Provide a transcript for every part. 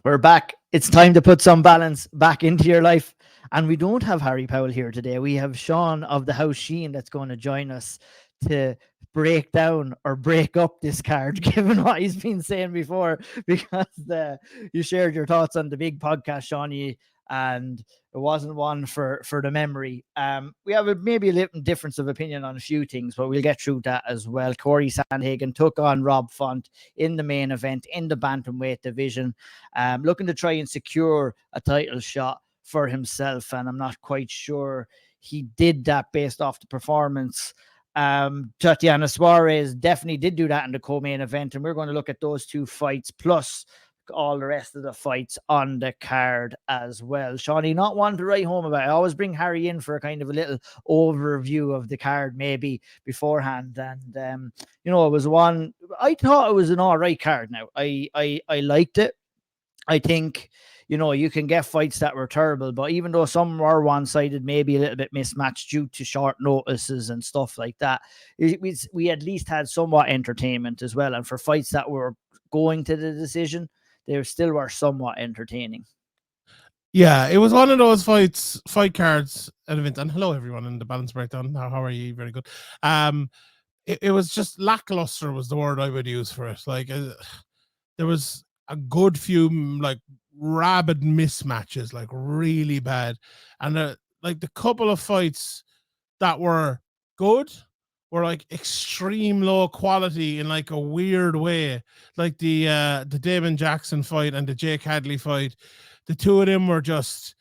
We're back. It's time to put some balance back into your life. And we don't have Harry Powell here today. We have Sean of the House Sheen that's going to join us to break down or break up this card, given what he's been saying before, because you shared your thoughts on the big podcast, Shawnee, and it wasn't one for the memory. We have maybe a little difference of opinion on a few things, but we'll get through that as well. Corey Sandhagen took on Rob Font in the main event in the bantamweight division, looking to try and secure a title shot for himself, and I'm not quite sure he did that based off the performance. Tatiana Suarez definitely did do that in the co-main event, and we're going to look at those two fights plus all the rest of the fights on the card as well. Shawnee, not one to write home about. I always bring Harry in for a kind of a little overview of the card maybe beforehand, and it was one I thought it was an all right card. Now I liked it. I think you can get fights that were terrible, but even though some were one-sided, maybe a little bit mismatched due to short notices and stuff like that, we at least had somewhat entertainment as well. And for fights that were going to the decision, they still were somewhat entertaining. Yeah, it was one of those fight cards at event. And hello, everyone in the Balance Breakdown. How are you? Very good. It was just lackluster was the word I would use for it. Like there was a good few like rabid mismatches, like really bad, and like the couple of fights that were good were like extreme low quality in like a weird way, like the Damon Jackson fight and the Jake Hadley fight. The two of them were just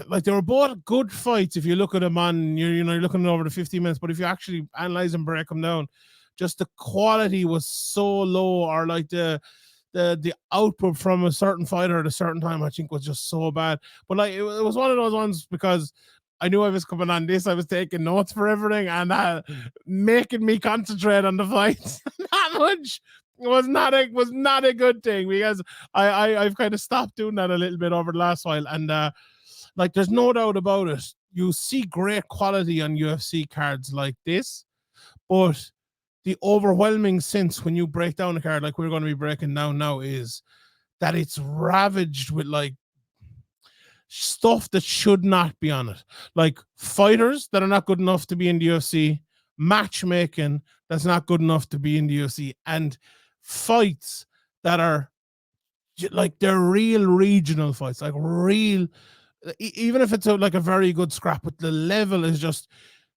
like they were both good fights if you look at them on you're looking over the 50 minutes, but if you actually analyze and break them down, just the quality was so low, or like the output from a certain fighter at a certain time, I think, was just so bad. But like it was one of those ones because I knew I was coming on this. I was taking notes for everything and making me concentrate on the fights that much was not a good thing, because I've kind of stopped doing that a little bit over the last while. And like there's no doubt about it, you see great quality on UFC cards like this, but the overwhelming sense when you break down a card like we're going to be breaking down now is that it's ravaged with like stuff that should not be on it. Like fighters that are not good enough to be in the UFC, matchmaking that's not good enough to be in the UFC, and fights that are like they're real regional fights, like real, even if it's like a very good scrap, but the level is just,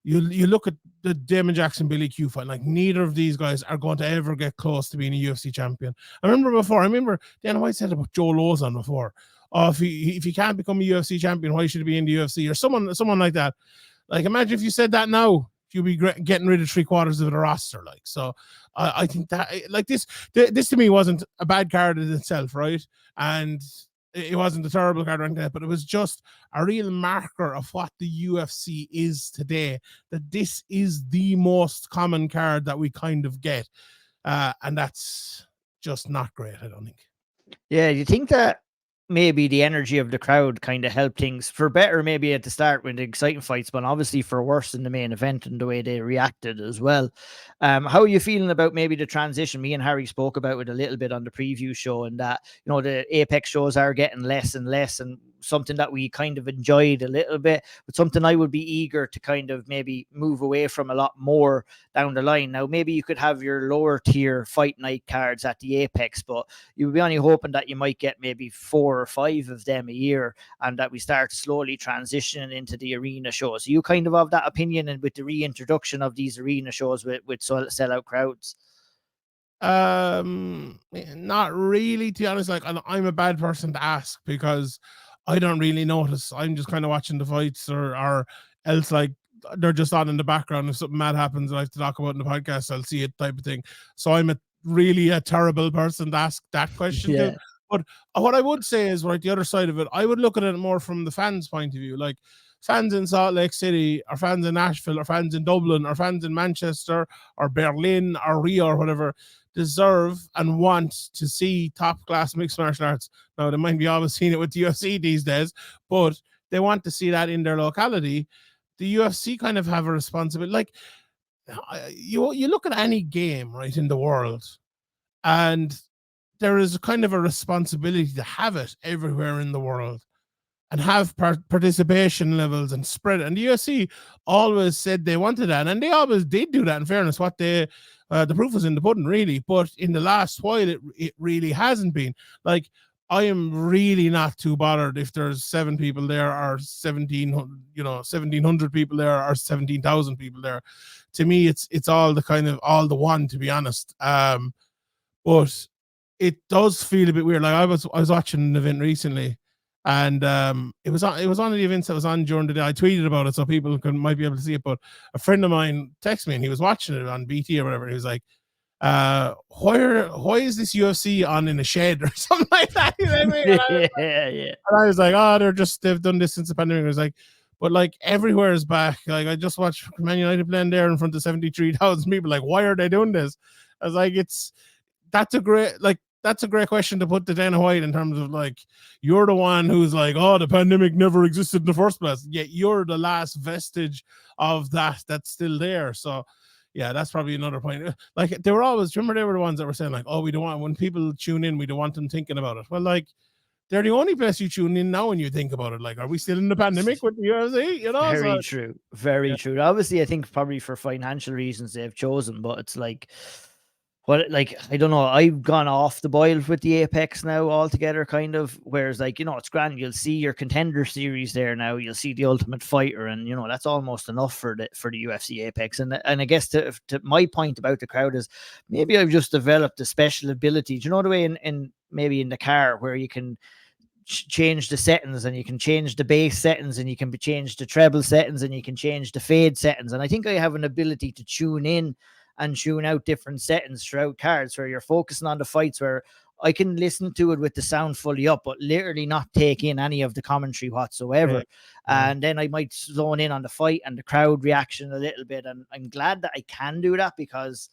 you look at the Damon Jackson Billy Q fight, like neither of these guys are going to ever get close to being a UFC champion. I remember Dana White said about Joe Lozon before. Oh, if he can't become a UFC champion, why should he be in the UFC? Or someone like that. Like imagine if you said that now, you'd be getting rid of 3/4 of the roster. Like, so I think that like this to me wasn't a bad card in itself, right? And it wasn't a terrible card or anything like that, but it was just a real marker of what the UFC is today, that this is the most common card that we kind of get. And that's just not great, I don't think. Yeah, you think that maybe the energy of the crowd kind of helped things for better maybe at the start when the exciting fights, but obviously for worse in the main event and the way they reacted as well. How are you feeling about maybe the transition? Me and Harry spoke about it a little bit on the preview show, and that the Apex shows are getting less and less, and something that we kind of enjoyed a little bit, but something I would be eager to kind of maybe move away from a lot more down the line. Now maybe you could have your lower tier fight night cards at the Apex, but you would be only hoping that you might get maybe 4 or 5 of them a year, and that we start slowly transitioning into the arena shows. Are you kind of that opinion, and with the reintroduction of these arena shows with sellout crowds? Not really, to be honest. Like I'm a bad person to ask because I don't really notice. I'm just kind of watching the fights, or else like they're just on in the background. If something mad happens and I have to talk about in the podcast, I'll see it, type of thing. So I'm really a terrible person to ask that question Yeah. to. But what I would say is, right, the other side of it, I would look at it more from the fans' point of view. Like fans in Salt Lake City, or fans in Nashville, or fans in Dublin, or fans in Manchester, or Berlin, or Rio, or whatever, deserve and want to see top-class mixed martial arts. Now, they might be always seeing it with the UFC these days, but they want to see that in their locality. The UFC kind of have a responsibility. Like, you look at any game, right, in the world, and there is kind of a responsibility to have it everywhere in the world and have participation levels and spread it. And the UFC always said they wanted that, and they always did do that. In fairness, what they the proof was in the pudding, really. But in the last while, it really hasn't been. Like, I am really not too bothered if there's 7 people there or 1,700 people there or 17,000 people there. To me, it's all the one, to be honest. But it does feel a bit weird. Like, I was watching an event recently, and it was one of the events that was on during the day. I tweeted about it so people might be able to see it. But a friend of mine texted me, and he was watching it on BT or whatever. And he was like, why is this UFC on in a shed or something like that? You know what I mean? And I was like, oh, they've done this since the pandemic. I was like, but like, everywhere is back. Like, I just watched Man United playing there in front of 73,000 people. Like, why are they doing this? I was like, that's a great question to put to Dana White, in terms of, like, you're the one who's like, oh, the pandemic never existed in the first place. Yet you're the last vestige of that's still there. So yeah, that's probably another point. Like, they were the ones that were saying, like, oh, we don't want, when people tune in, we don't want them thinking about it. Well, like, they're the only place you tune in now when you think about it. Like, are we still in the pandemic with the UFC? You know, very true. Obviously, I think probably for financial reasons they've chosen, but it's like, well, like, I don't know. I've gone off the boil with the Apex now altogether, kind of. Whereas, like, it's grand. You'll see your Contender Series there now. You'll see the Ultimate Fighter, and that's almost enough for the UFC Apex. And I guess to my point about the crowd is, maybe I've just developed a special ability. Do you know the way in maybe in the car where you can change the settings, and you can change the bass settings, and you can change the treble settings, and you can change the fade settings. And I think I have an ability to tune in and tune out different settings throughout cards, where you're focusing on the fights, where I can listen to it with the sound fully up, but literally not take in any of the commentary whatsoever. Yeah. And then I might zone in on the fight and the crowd reaction a little bit. And I'm glad that I can do that, because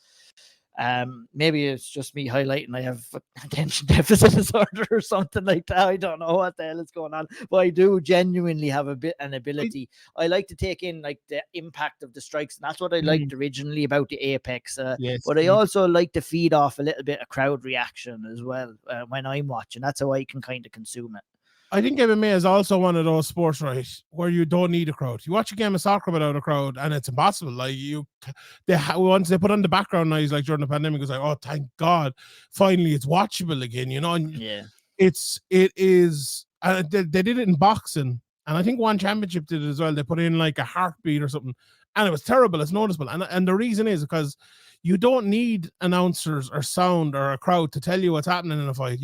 maybe it's just me highlighting I have attention deficit disorder or something like that. I don't know what the hell is going on, but I do genuinely have an ability. I like to take in, like, the impact of the strikes, and that's what I liked originally about the Apex. But I also like to feed off a little bit of crowd reaction as well when I'm watching. That's how I can kind of consume it. I think MMA is also one of those sports, right, where you don't need a crowd. You watch a game of soccer without a crowd, and it's impossible. Like, once they put on the background noise, like during the pandemic, it's like, oh, thank God, finally it's watchable again. And it is. They did it in boxing, and I think One Championship did it as well. They put in like a heartbeat or something, and it was terrible. It's noticeable, and the reason is because you don't need announcers or sound or a crowd to tell you what's happening in a fight.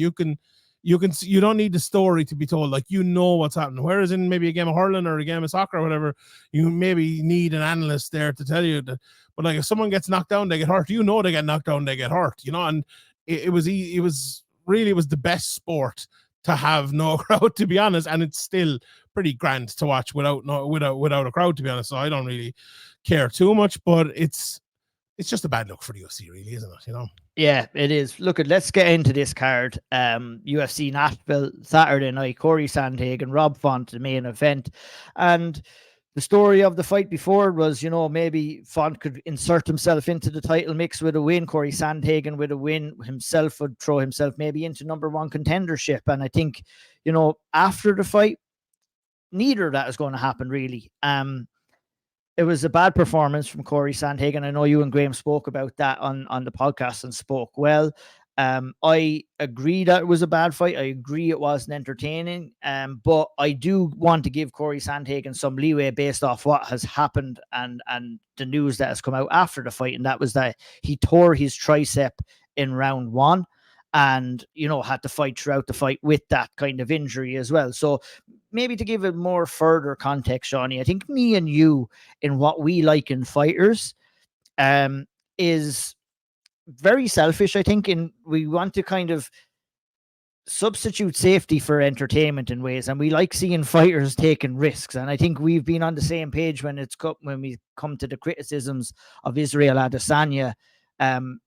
You don't need the story to be told. Like, what's happening. Whereas in maybe a game of hurling or a game of soccer or whatever, you maybe need an analyst there to tell you that. But like, if someone gets knocked down, they get hurt. They get knocked down, they get hurt. And it was the best sport to have no crowd, to be honest. And it's still pretty grand to watch without a crowd, to be honest. So I don't really care too much, but it's just a bad look for the UFC, really, isn't it? Yeah, it is. Look, let's get into this card. UFC Nashville, Saturday night. Corey Sandhagen, Rob Font, the main event. And the story of the fight before was, maybe Font could insert himself into the title mix with a win. Corey Sandhagen with a win himself would throw himself maybe into #1 contendership. And I think, after the fight, neither of that is going to happen, really. It was a bad performance from Corey Sandhagen. I know you and Graham spoke about that on the podcast and spoke well. I agree that it was a bad fight. I agree it wasn't entertaining. But I do want to give Corey Sandhagen some leeway based off what has happened and the news that has come out after the fight. And that was that he tore his tricep in round 1 and, had to fight throughout the fight with that kind of injury as well. So maybe to give it more further context, Shawnee, I think me and you in what we like in fighters is very selfish. I think we want to kind of substitute safety for entertainment in ways, and we like seeing fighters taking risks. And I think we've been on the same page when we come to the criticisms of Israel Adesanya,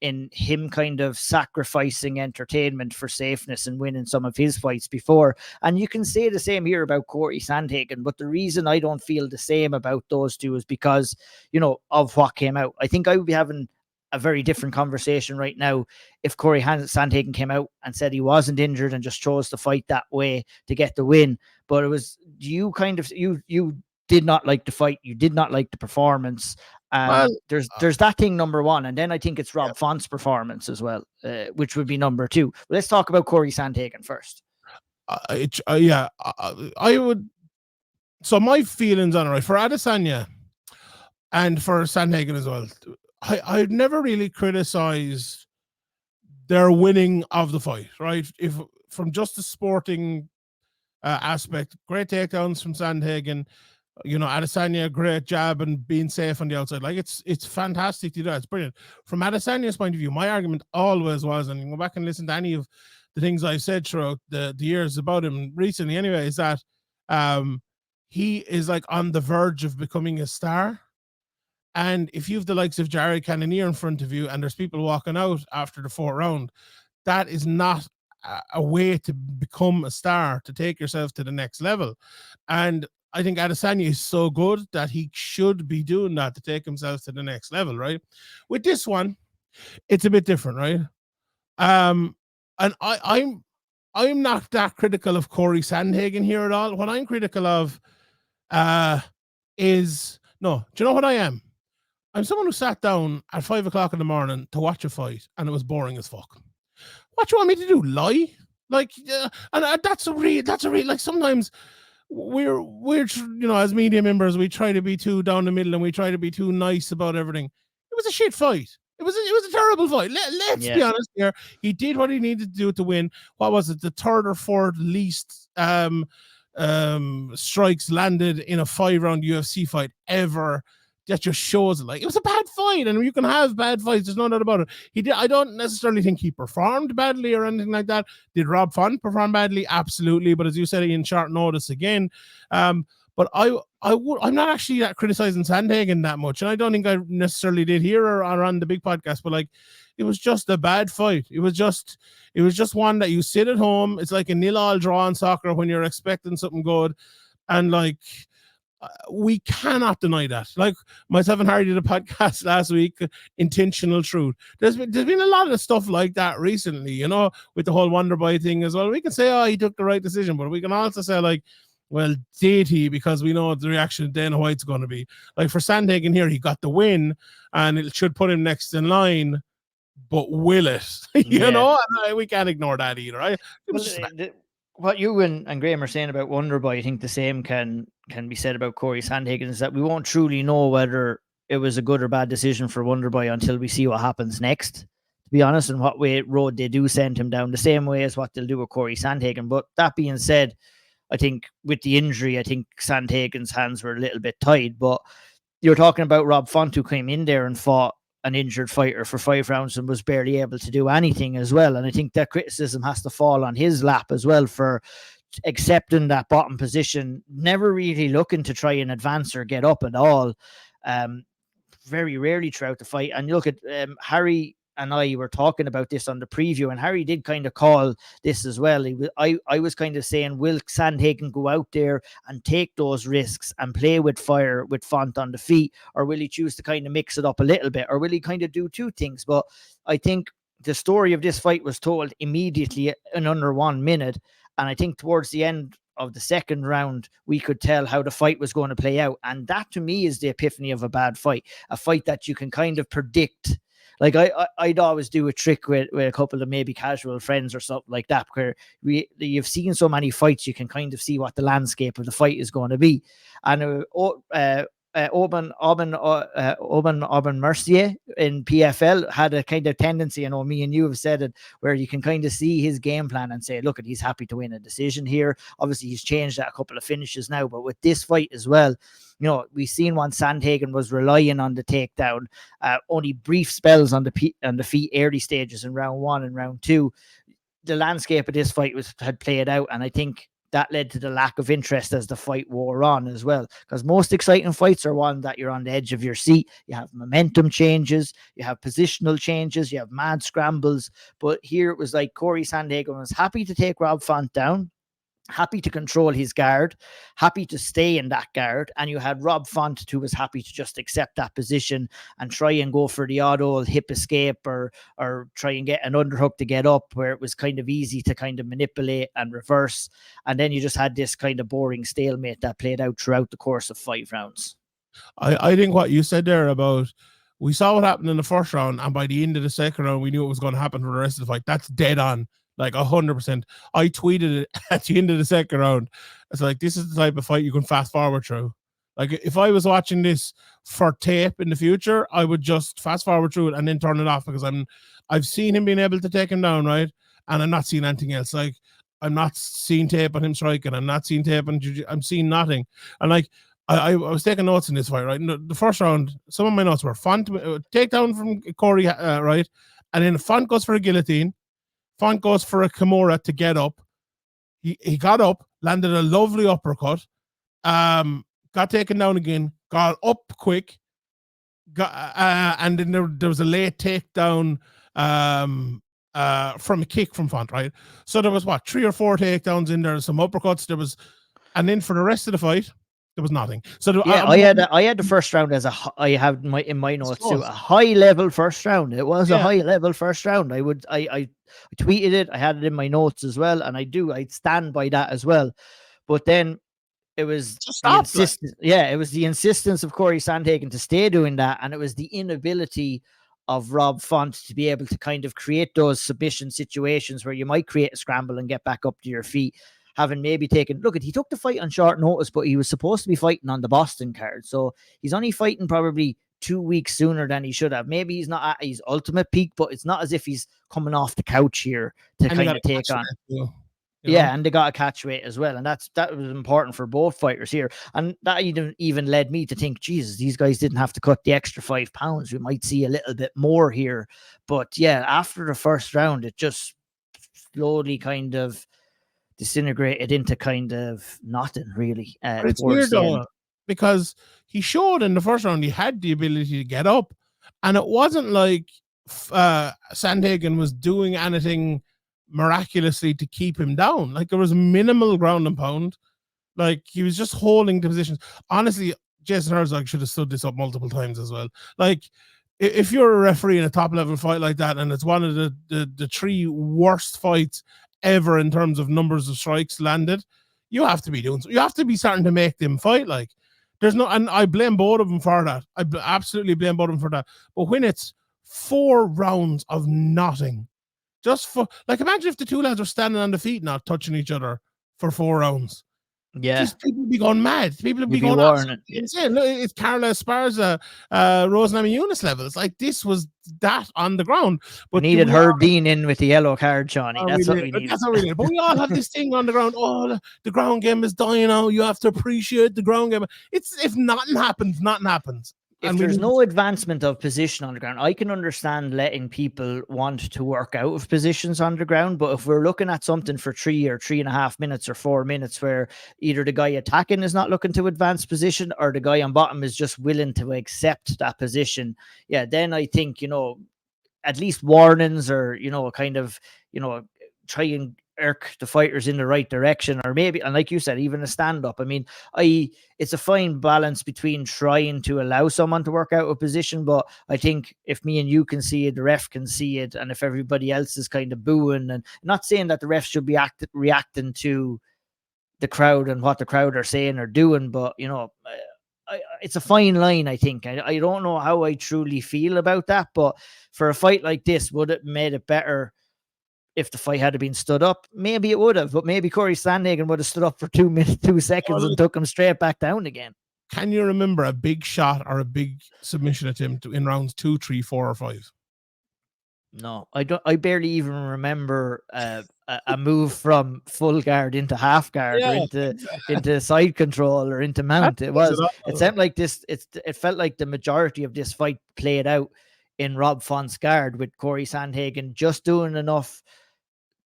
in him kind of sacrificing entertainment for safeness and winning some of his fights before. And you can say the same here about Corey Sandhagen, but the reason I don't feel the same about those two is because, of what came out. I think I would be having a very different conversation right now if Corey Sandhagen came out and said he wasn't injured and just chose to fight that way to get the win. But it was, you did not like the fight. You did not like the performance. There's that thing, number one. And then I think it's Rob Font's performance as well, which would be number two. But let's talk about Corey Sandhagen first. I would. So my feelings on it, right, for Adesanya and for Sandhagen as well, I've never really criticized their winning of the fight, right? If from just the sporting aspect, great takedowns from Sandhagen, Adesanya, great jab and being safe on the outside. Like it's fantastic to do that. It's brilliant. From Adesanya's point of view, my argument always was, and you go back and listen to any of the things I've said throughout the years about him recently anyway, is that he is like on the verge of becoming a star. And if you have the likes of Jared Cannonier in front of you and there's people walking out after the fourth round, that is not a way to become a star, to take yourself to the next level. And I think Adesanya is so good that he should be doing that to take himself to the next level, right? With this one, it's a bit different, right? And I'm not that critical of Corey Sandhagen here at all. What I'm critical of is, no, do you know what I am? I'm someone who sat down at 5 o'clock in the morning to watch a fight and it was boring as fuck. What do you want me to do? Lie? Like, and that's a real, like, sometimes we're as media members, we try to be too down the middle and we try to be too nice about everything. It was a shit fight. It was a terrible fight. Let's be honest here. He did what he needed to do to win. What was it? The third or fourth least strikes landed in a 5-round UFC fight ever. That just shows it. Like, it was a bad fight, and you can have bad fights. There's no doubt about it. I don't necessarily think he performed badly or anything like that. Did Rob Font perform badly? Absolutely. But as you said, in short notice again. But I'm not actually criticizing Sandhagen that much, and I don't think I necessarily did here or on the big podcast. But like, it was just a bad fight. It was just one that you sit at home. It's like a 0-0 draw in soccer when you're expecting something good, and like, we cannot deny that. Like, myself and Harry did a podcast last week, Intentional Truth. There's been a lot of stuff like that recently, with the whole Wonderboy thing as well. We can say, oh, he took the right decision, but we can also say, like, well, did he? Because we know what the reaction of Dana White's going to be. Like, for Sandhagen here, he got the win, and it should put him next in line, but will it? you know? And we can't ignore that either. Right? What you and Graham are saying about Wonderboy, I think the same can be said about Corey Sandhagen, is that we won't truly know whether it was a good or bad decision for Wonderboy until we see what happens next, to be honest, and what road they do send him down, the same way as what they'll do with Corey Sandhagen. But that being said, I think with the injury, I think Sandhagen's hands were a little bit tied. But you're talking about Rob Font, who came in there and fought an injured fighter for 5 rounds and was barely able to do anything as well. And I think that criticism has to fall on his lap as well for accepting that bottom position, never really looking to try and advance or get up at all. Very rarely throughout the fight. And you look at Harry and I were talking about this on the preview, and Harry did kind of call this as well. I was kind of saying, will Sandhagen go out there and take those risks and play with fire with Font on the feet, or will he choose to kind of mix it up a little bit, or will he kind of do two things? But I think the story of this fight was told immediately in under 1 minute, and I think towards the end of the second round, we could tell how the fight was going to play out. And that, to me, is the epiphany of a bad fight, a fight that you can kind of predict. Like, I'd always do a trick with a couple of maybe casual friends or something like that, where you've seen so many fights, you can kind of see what the landscape of the fight is going to be. And Aubin Mercier in PFL had a kind of tendency, I know me and you have said it, where you can kind of see his game plan and say, look, he's happy to win a decision here. Obviously, he's changed that a couple of finishes now, but with this fight as well, we've seen when Sandhagen was relying on the takedown, only brief spells on the feet early stages in round 1 and round 2. The landscape of this fight had played out, and I think that led to the lack of interest as the fight wore on as well. Because most exciting fights are one that you're on the edge of your seat. You have momentum changes, you have positional changes, you have mad scrambles. But here it was like Corey Sandhagen was happy to take Rob Font down. happy to control his guard, happy to stay in that guard. And you had Rob Font, who was happy to just accept that position and try and go for the odd old hip escape or try and get an underhook to get up, where it was kind of easy to kind of manipulate and reverse. And then you just had this kind of boring stalemate that played out throughout the course of 5 rounds. I think what you said there about, we saw what happened in the first round, and by the end of the second round, we knew it was going to happen for the rest of the fight. That's dead on. Like 100%. I tweeted it at the end of the second round. It's like, this is the type of fight you can fast forward through. Like, if I was watching this for tape in the future, I would just fast forward through it and then turn it off, because I've seen him being able to take him down, right? And I'm not seeing anything else. Like, I'm not seeing tape on him striking. I'm not seeing tape on I'm seeing nothing. And like, I was taking notes in this fight, right? The first round, some of my notes were Font takedown from Corey, right? And then Font goes for a guillotine. Font goes for a Camur to get up. He got up, landed a lovely uppercut, got taken down again, got up quick, and then there was a late takedown from a kick from Font, right? So there was 3 or 4 takedowns in there, some uppercuts. And then for the rest of the fight, there was nothing. So I had the first round as I have in my notes too, a high level first round. It was a high level first round. I tweeted it. I had it in my notes as well, and I'd stand by that as well. But then it was the insistence. Yeah, it was the insistence of Corey Sandhagen to stay doing that, and it was the inability of Rob Font to be able to kind of create those submission situations where you might create a scramble and get back up to your feet. Having maybe he took the fight on short notice, but he was supposed to be fighting on the Boston card. So he's only fighting probably 2 weeks sooner than he should have. Maybe he's not at his ultimate peak, but it's not as if he's coming off the couch here to kind of take on. Yeah, and they got a catch weight as well. And that was important for both fighters here. And that even led me to think, Jesus, these guys didn't have to cut the extra 5 pounds. We might see a little bit more here. But yeah, after the first round, it just slowly kind of disintegrated into kind of nothing, really. It's weird though, because he showed in the first round he had the ability to get up, and it wasn't like Sandhagen was doing anything miraculously to keep him down. Like, there was minimal ground and pound. Like, he was just holding the positions. Honestly, Jason Herzog should have stood this up multiple times as well. Like, if you're a referee in a top level fight like that, and it's one of the 3 worst fights ever in terms of numbers of strikes landed, you have to be starting to make them fight. Like, there's no, and I blame both of them for that. I absolutely blame both of them for that. But when it's 4 rounds of nothing, just for, like, imagine if the 2 lads were standing on the feet, not touching each other for 4 rounds. Yeah, people would be going mad. People would be going insane. Look, it's Carla Esparza, Rosenami level. It's like, this was that on the ground. But we needed Herb Dean in with the yellow card, Johnny. That's what we needed. That's what we needed. But we all have this thing on the ground. Oh, the ground game is dying out. You have to appreciate the ground game. If nothing happens, nothing happens. If there's no advancement of position on the ground, I can understand letting people want to work out of positions on the ground. But if we're looking at something for 3 or 3.5 minutes or 4 minutes where either the guy attacking is not looking to advance position or the guy on bottom is just willing to accept that position, yeah, then I think, at least warnings or, kind of, try and irk the fighters in the right direction, or maybe, and like you said, even a stand-up. I mean, it's a fine balance between trying to allow someone to work out a position, but I think if me and you can see it, the ref can see it, and if everybody else is kind of booing, and not saying that the ref should be reacting to the crowd and what the crowd are saying or doing, but it's a fine line, I think. I don't know how I truly feel about that, but for a fight like this, would it made it better if the fight had been stood up? Maybe it would have, but maybe Corey Sandhagen would have stood up for 2 minutes, 2 seconds and took him straight back down again. Can you remember a big shot or a big submission attempt in rounds 2, 3, 4, or 5? No, I don't. I barely even remember a move from full guard into half guard or into side control or into mount. It sounded like this. It felt like the majority of this fight played out in Rob Font's guard, with Corey Sandhagen just doing enough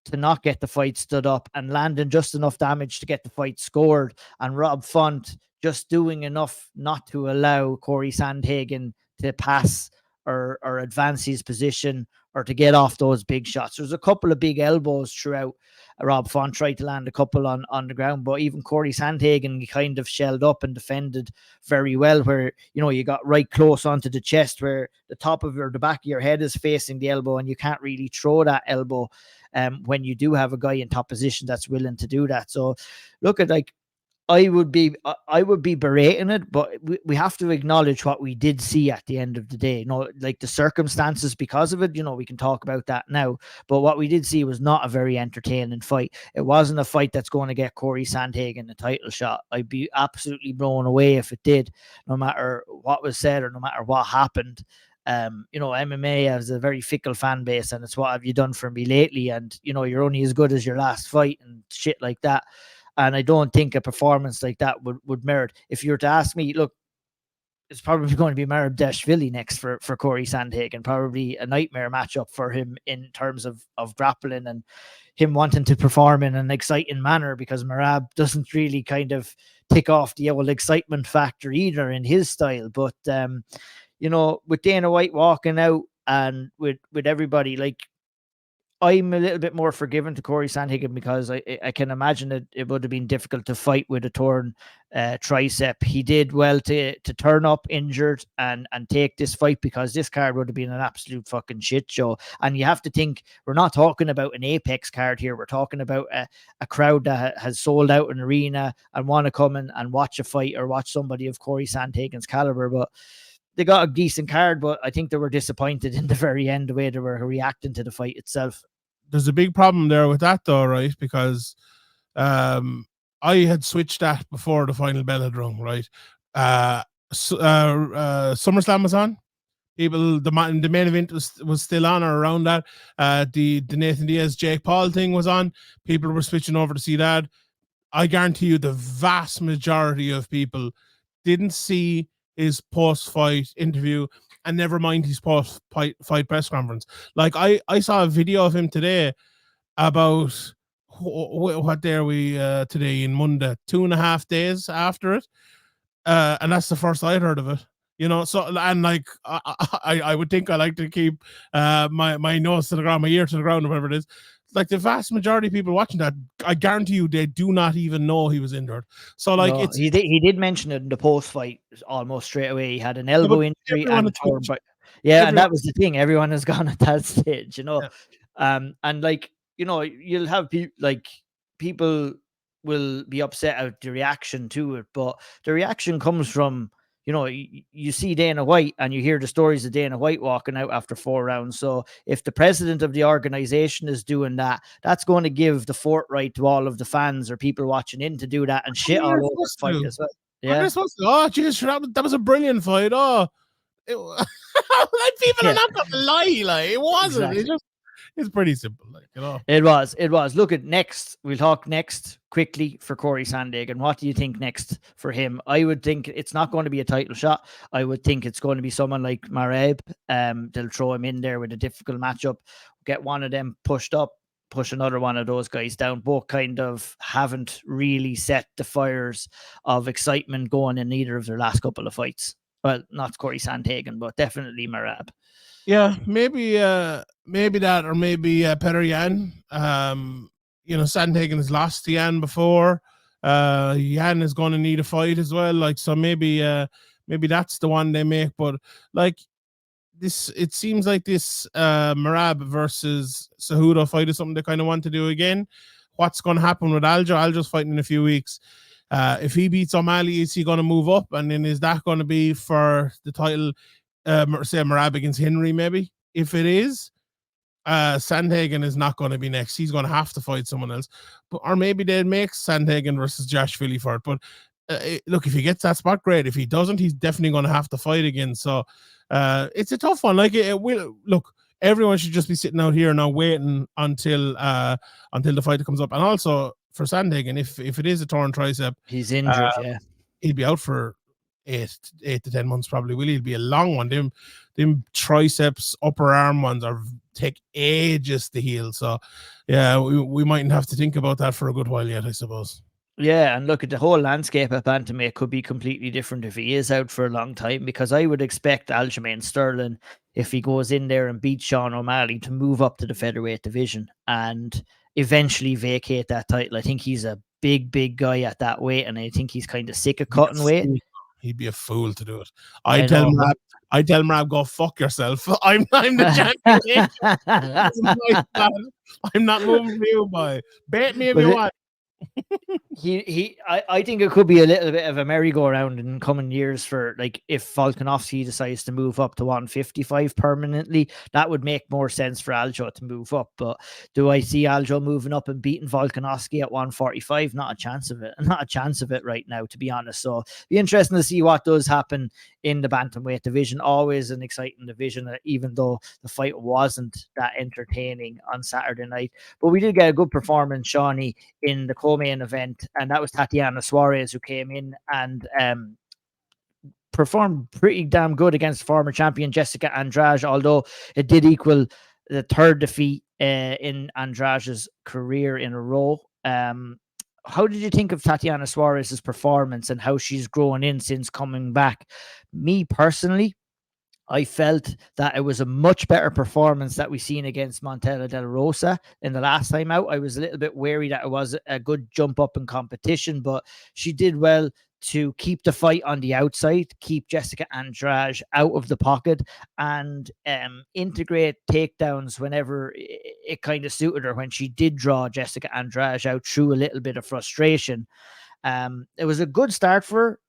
to not get the fight stood up and landing just enough damage to get the fight scored, and Rob Font just doing enough not to allow Corey Sandhagen to pass or advance his position or to get off those big shots. There's a couple of big elbows throughout. Rob Font tried to land a couple on the ground, but even Corey Sandhagen kind of shelled up and defended very well, where, you know, you got right close onto the chest where the top of the back of your head is facing the elbow, and you can't really throw that elbow when you do have a guy in top position that's willing to do that. So look at, like, I would be berating it, but we have to acknowledge what we did see at the end of the day. You know, like the circumstances because of it, you know, we can talk about that now. But what we did see was not a very entertaining fight. It wasn't a fight that's going to get Corey Sandhagen a title shot. I'd be absolutely blown away if it did, no matter what was said or no matter what happened. You know, MMA has a very fickle fan base, and it's what have you done for me lately? And, you know, you're only as good as your last fight and shit like that. And I don't think a performance like that would merit. If you were to ask me, look, it's probably going to be Marabdashvili next for Corey Sandhagen. Probably a nightmare matchup for him in terms of grappling and him wanting to perform in an exciting manner, because Merab doesn't really kind of tick off the old excitement factor either in his style. But, you know, with Dana White walking out and with everybody, like, I'm a little bit more forgiving to Corey Sandhagen, because I can imagine that it would have been difficult to fight with a torn tricep. He did well to turn up injured and take this fight, because this card would have been an absolute fucking shit show. And you have to think, we're not talking about an Apex card here. We're talking about a crowd that has sold out an arena and want to come in and watch a fight or watch somebody of Corey Sandhagen's caliber. But they got a decent card, but I think they were disappointed in the very end, the way they were reacting to the fight itself. There's a big problem there with that, though, right? Because I had switched that before the final bell had rung, right? SummerSlam was on. People, the main event was still on or around that. The Nathan Diaz Jake Paul thing was on. People were switching over to see that. I guarantee you, the vast majority of people didn't see his post-fight interview, and never mind his post-fight press conference. Like, I saw a video of him today about what day are we today, in Monday, 2.5 days after it, and that's the first I'd heard of it. You know, so, and like, I would think I like to keep my nose to the ground, my ear to the ground, or whatever it is. Like, the vast majority of people watching that, I guarantee you, they do not even know he was injured. So, like, no, he did mention it in the post fight almost straight away. He had an elbow injury and torn, but and that was the thing. Everyone has gone at that stage, you know. Yeah. And like, you know, you'll have people will be upset at the reaction to it, but the reaction comes from, you know, you see Dana White and you hear the stories of Dana White walking out after 4 rounds. So if the president of the organization is doing that, that's going to give the forthright to all of the fans or people watching in to do that and shit all over the fight as well. Yeah. Oh, Jesus, that was a brilliant fight. Oh, like, people are not going to lie. Like, it wasn't. Exactly. It's pretty simple, like, you know. It was. Look at next. We'll talk next quickly for Corey Sandhagen. What do you think next for him? I would think it's not going to be a title shot. I would think it's going to be someone like Marab. They'll throw him in there with a difficult matchup, get one of them pushed up, push another one of those guys down. Both kind of haven't really set the fires of excitement going in either of their last couple of fights. Well, not Corey Sandhagen, but definitely Marab. Yeah, maybe that, or maybe Petr Yan. You know, Sandhagen has lost to Yan before. Yan is going to need a fight as well. Like, so maybe that's the one they make. But like, this, it seems like this Merab versus Cejudo fight is something they kind of want to do again. What's going to happen with Aljo? Aljo's fighting in a few weeks. If he beats O'Malley, is he going to move up? And then is that going to be for the title? Say Merab against Henry, maybe. If it is, Sandhagen is not going to be next. He's going to have to fight someone else. Or maybe they'd make Sandhagen versus Joshvili for it. But look, if he gets that spot, great. If he doesn't, he's definitely going to have to fight again. So it's a tough one. Like, it will look. Everyone should just be sitting out here now waiting until the fight comes up. And also for Sandhagen, if it is a torn tricep, he's injured. He'll be out for 8 to 10 months probably. Will he? Be a long one. Them triceps, upper arm ones take ages to heal. So yeah, we mightn't have to think about that for a good while yet, I suppose. Yeah, and look at the whole landscape at bantamweight could be completely different if he is out for a long time, because I would expect Aljamain Sterling, if he goes in there and beats Sean O'Malley to move up to the featherweight division and eventually vacate that title. I think he's a big guy at that weight, and I think he's kind of sick of cutting weight. He'd be a fool to do it. I tell Marab, go fuck yourself. I'm the champion. I'm not moving for you, boy. Bet me if you want. I think it could be a little bit of a merry-go-round in coming years for, like, if Volkanovski decides to move up to 155 permanently, that would make more sense for Aljo to move up. But do I see Aljo moving up and beating Volkanovski at 145? Not a chance of it. Not a chance of it right now, to be honest. So be interesting to see what does happen in the bantamweight division. Always an exciting division, even though the fight wasn't that entertaining on Saturday night. But we did get a good performance, Shawnee, in the co-main event, and that was Tatiana Suarez, who came in and performed pretty damn good against former champion Jessica Andrade, although it did equal the third defeat in Andrade's career in a row. How did you think of Tatiana Suarez's performance and how she's grown in since coming back? Me personally, I felt that it was a much better performance that we seen against Montella Del Rosa in the last time out. I was a little bit wary that it was a good jump up in competition, but she did well to keep the fight on the outside, keep Jessica Andrade out of the pocket, and integrate takedowns whenever it kind of suited her. When she did draw Jessica Andrade out through a little bit of frustration, it was a good start for her.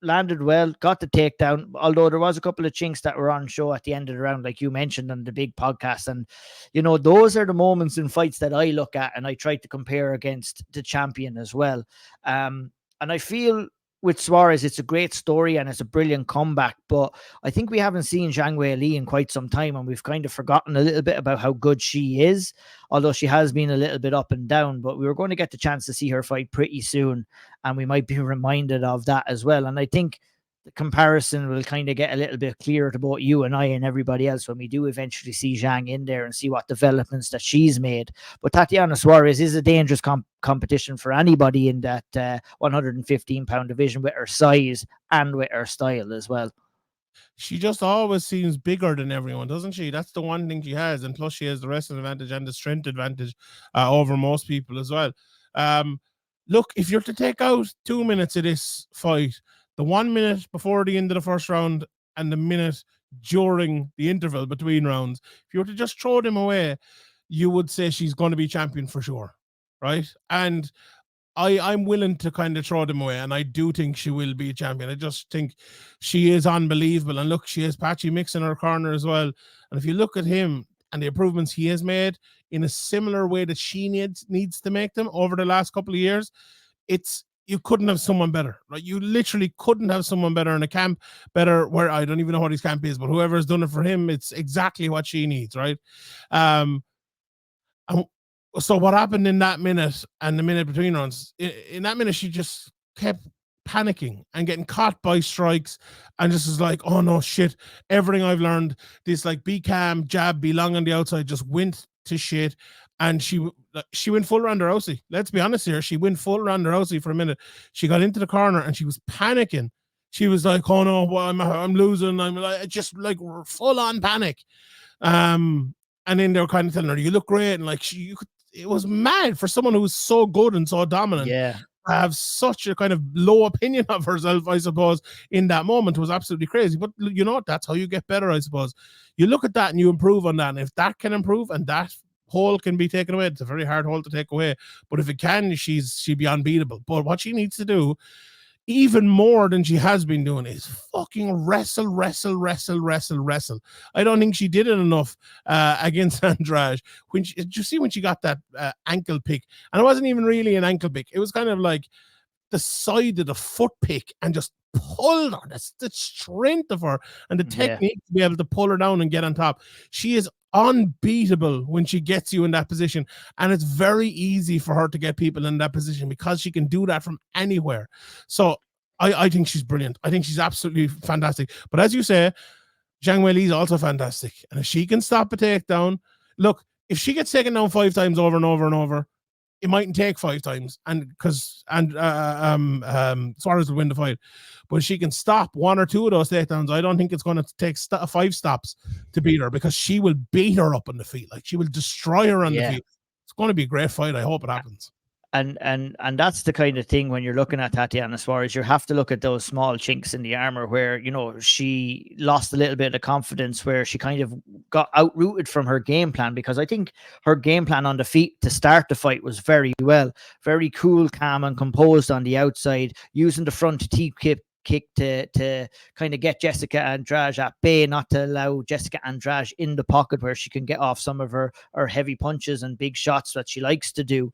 Landed well, got the takedown, although there was a couple of chinks that were on show at the end of the round, like you mentioned on the big podcast. And, you know, those are the moments in fights that I look at and I try to compare against the champion as well. And I feel with Suarez, it's a great story and it's a brilliant comeback, but I think we haven't seen Zhang Weili in quite some time, and we've kind of forgotten a little bit about how good she is, although she has been a little bit up and down. But we were going to get the chance to see her fight pretty soon, and we might be reminded of that as well. And I think the comparison will kind of get a little bit clearer to both you and I and everybody else when we do eventually see Zhang in there and see what developments that she's made. But Tatiana Suarez is a dangerous competition for anybody in that 115-pound division, with her size and with her style as well. She just always seems bigger than everyone, doesn't she? That's the one thing she has. And plus she has the wrestling advantage and the strength advantage over most people as well. Look, if you're to take out 2 minutes of this fight, the 1 minute before the end of the first round and the minute during the interval between rounds, if you were to just throw them away, you would say she's going to be champion for sure, right? And I'm willing to kind of throw them away, and I do think she will be a champion. I just think she is unbelievable. And look, she has Patchy Mix in her corner as well. And if you look at him and the improvements he has made in a similar way that she needs to make them over the last couple of years, you couldn't have someone better, right? You literally couldn't have someone better in a camp, better where I don't even know what his camp is, but whoever's done it for him, it's exactly what she needs, right? So what happened in that minute and the minute between rounds, in that minute, she just kept panicking and getting caught by strikes and just is like, oh no, shit. Everything I've learned, this like be calm, jab, be long on the outside, just went to shit. And she went full Ronda Rousey. Let's be honest here. She went full Ronda Rousey for a minute. She got into the corner and she was panicking. She was like, oh no, well, I'm losing. I'm like, just like full on panic. And then they were kind of telling her, you look great. And like, it was mad for someone who was so good and so dominant. Yeah. To have such a kind of low opinion of herself, I suppose, in that moment was absolutely crazy. But you know, that's how you get better, I suppose. You look at that and you improve on that. And if that can improve and that hole can be taken away, it's a very hard hole to take away. But if it can, she'd be unbeatable. But what she needs to do, even more than she has been doing, is fucking wrestle. I don't think she did it enough against Andrade. Did you see when she got that ankle pick? And it wasn't even really an ankle pick. It was kind of like the side of the foot pick and just pulled her. That's the strength of her and the technique to be able to pull her down and get on top. She is unbeatable when she gets you in that position, and it's very easy for her to get people in that position because she can do that from anywhere. So I think she's brilliant. I think she's absolutely fantastic. But as you say, Zhang Weili is also fantastic, and if she can stop a takedown, look, if she gets taken down 5 times over and over and over, it mightn't take 5 times, and because Suarez will win the fight, but if she can stop 1 or 2 of those takedowns, I don't think it's going to take 5 stops to beat her, because she will beat her up on the feet, like she will destroy her on the feet. It's going to be a great fight. I hope it happens. And that's the kind of thing when you're looking at Tatiana Suarez, you have to look at those small chinks in the armor where, you know, she lost a little bit of confidence, where she kind of got outrooted from her game plan, because I think her game plan on the feet to start the fight was very cool, calm and composed on the outside, using the front teep kick to kind of get Jessica Andrade at bay, not to allow Jessica Andrade in the pocket where she can get off some of her heavy punches and big shots that she likes to do.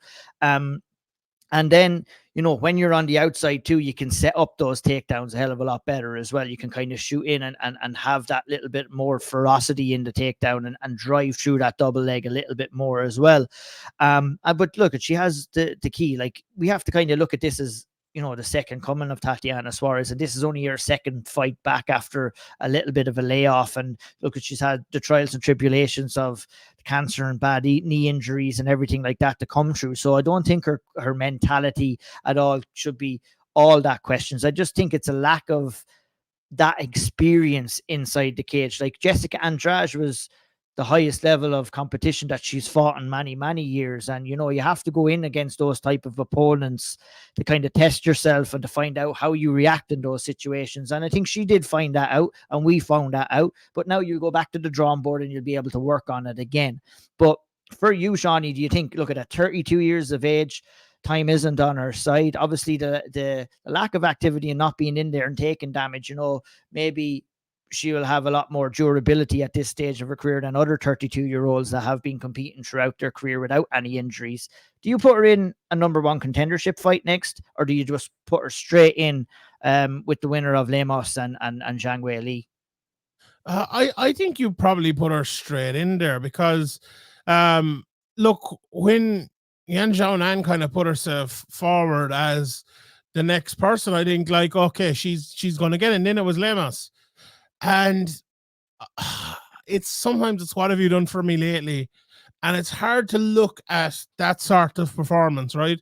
And then, you know, when you're on the outside too, you can set up those takedowns a hell of a lot better as well. You can kind of shoot in and have that little bit more ferocity in the takedown and drive through that double leg a little bit more as well. But look, she has the key. Like, we have to kind of look at this as, you know, the second coming of Tatiana Suarez, and this is only her second fight back after a little bit of a layoff. And look, she's had the trials and tribulations of cancer and bad knee injuries and everything like that to come through. So I don't think her mentality at all should be all that questions. I just think it's a lack of that experience inside the cage. Like, Jessica Andrade was the highest level of competition that she's fought in many years, and you know, you have to go in against those type of opponents to kind of test yourself and to find out how you react in those situations. And I think she did find that out, and we found that out. But now you go back to the drawing board and you'll be able to work on it again. But for you, Shawnee, do you think, look at 32 years of age, time isn't on her side? Obviously, the lack of activity and not being in there and taking damage, you know, maybe she will have a lot more durability at this stage of her career than other 32-year-olds that have been competing throughout their career without any injuries. Do you put her in a number 1 contendership fight next, or do you just put her straight in with the winner of Lemos and Zhang Weili? I think you probably put her straight in there, because look, when Yan Xiaonan kind of put herself forward as the next person, I think, like, okay, she's going to get it. And then it was Lemos. And it's sometimes what have you done for me lately? And it's hard to look at that sort of performance, right?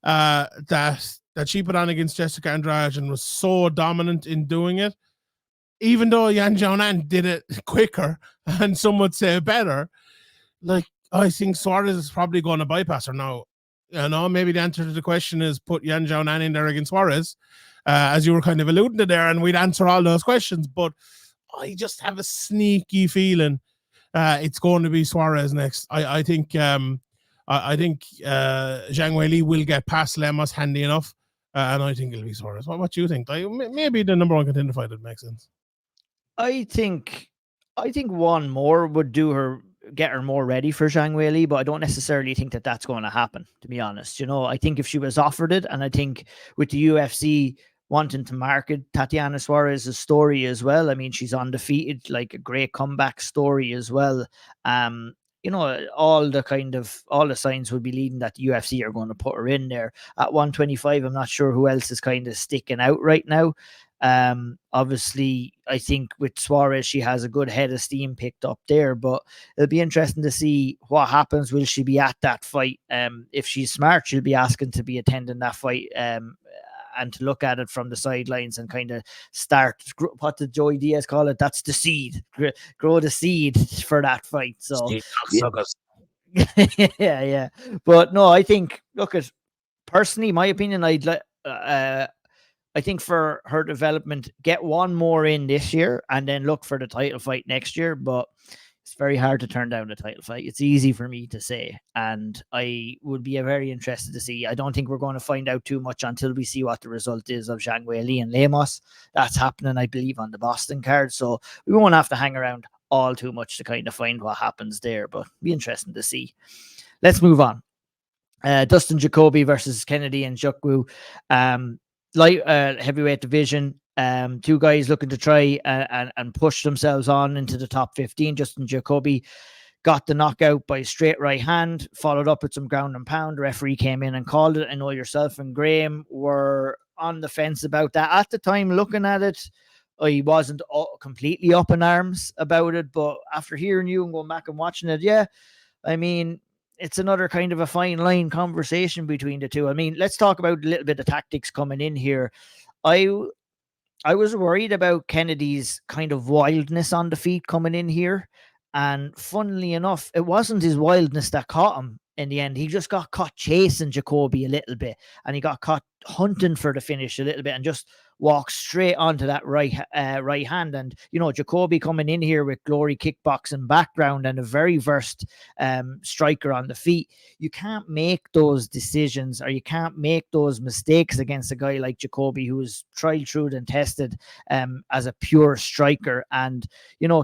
That she put on against Jessica Andrade and was so dominant in doing it, even though Yan Xiaonan did it quicker and some would say better. Like, I think Suarez is probably going to bypass her now. You know, maybe the answer to the question is put Yan Xiaonan in there against Suarez, as you were kind of alluding to there, and we'd answer all those questions. But I just have a sneaky feeling it's going to be Suarez next. I think Zhang Weili will get past Lemos handy enough, and I think it'll be Suarez. What do you think? Like, maybe the number 1 contender fight would make sense. I think one more would get her more ready for Zhang Weili, but I don't necessarily think that that's going to happen, to be honest. You know, I think if she was offered it, and I think with the UFC wanting to market Tatiana Suarez's story as well, I mean, she's undefeated, like a great comeback story as well. You know, all the signs would be leading that the UFC are going to put her in there at 125. I'm not sure who else is kind of sticking out right now. Obviously, I think with Suarez, she has a good head of steam picked up there, but it'll be interesting to see what happens. Will she be at that fight? If she's smart, she'll be asking to be attending that fight, and to look at it from the sidelines and kind of start, what did Joey Diaz call it? That's the seed. Grow the seed for that fight. So yeah. But no, I think, look, at personally, my opinion, I think for her development, get one more in this year and then look for the title fight next year. But it's very hard to turn down the title fight. It's easy for me to say, and I would be very interested to see. I don't think we're going to find out too much until we see what the result is of Zhang Weili and Lemos. That's happening, I believe, on the Boston card. So we won't have to hang around all too much to kind of find what happens there, but it'll be interesting to see. Let's move on. Dustin Jocoby versus Kennedy Nzechukwu. Light heavyweight division. 2 guys looking to try and push themselves on into the top 15. Dustin Jocoby got the knockout by straight right hand, followed up with some ground and pound. The referee came in and called it. I know yourself and Graham were on the fence about that at the time. Looking at it, I wasn't completely up in arms about it, but after hearing you and going back and watching it, yeah, I mean, it's another kind of a fine line conversation between the two. I mean, let's talk about a little bit of tactics coming in here. I was worried about Kennedy's kind of wildness on the feet coming in here. And funnily enough, it wasn't his wildness that caught him in the end. He just got caught chasing Jocoby a little bit, and he got caught hunting for the finish a little bit and just walked straight onto that right hand. And, Jocoby coming in here with glory kickboxing background and a very versed striker on the feet. You can't make those decisions, or you can't make those mistakes against a guy like Jocoby, who is tried, true, and tested as a pure striker. And,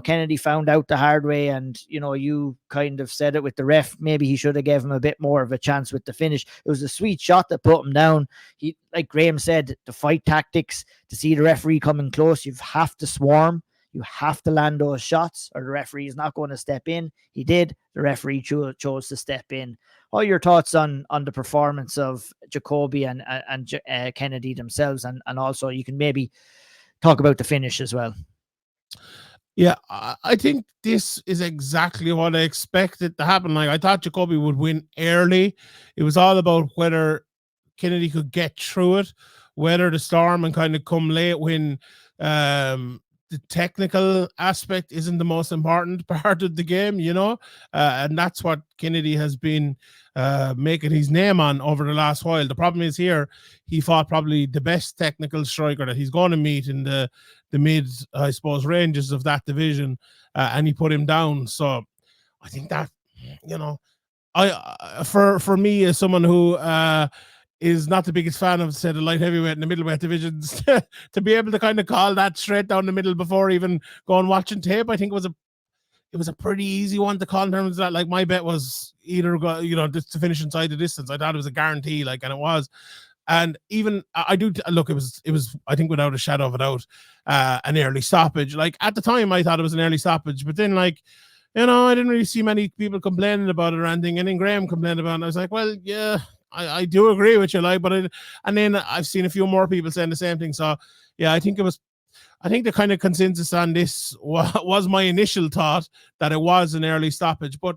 Kennedy found out the hard way, and, you kind of said it with the ref. Maybe he should have given him a bit more of a chance with the finish. It was a sweet shot that put him down. He, like Graham said, the fight tactics, to see the referee coming close, you have to swarm. You have to land those shots, or the referee is not going to step in. He did. The referee chose to step in. What are your thoughts on the performance of Jocoby and Kennedy themselves? And also you can maybe talk about the finish as well. Yeah, I think this is exactly what I expected to happen. Like, I thought Jocoby would win early. It was all about whether Kennedy could get through it, whether the storm and kind of come late when the technical aspect isn't the most important part of the game, and that's what Kennedy has been making his name on over the last while. The problem is here, he fought probably the best technical striker that he's going to meet in the mid, I suppose, ranges of that division, and he put him down. So I think that, for me, as someone who is not the biggest fan of, say, the light heavyweight and the middleweight divisions, to be able to kind of call that straight down the middle before even going watching tape, I think it was a pretty easy one to call in terms of that. Like, my bet was either go, just to finish inside the distance. I thought it was a guarantee, and it was. And even I do look, it was I think without a shadow of a doubt an early stoppage. Like, at the time, I thought it was an early stoppage, but then I didn't really see many people complaining about it or anything. And then Graham complained about it. And I was like, well, yeah, I do agree with you, and then I've seen a few more people saying the same thing. So yeah, I think the kind of consensus on this was my initial thought that it was an early stoppage. But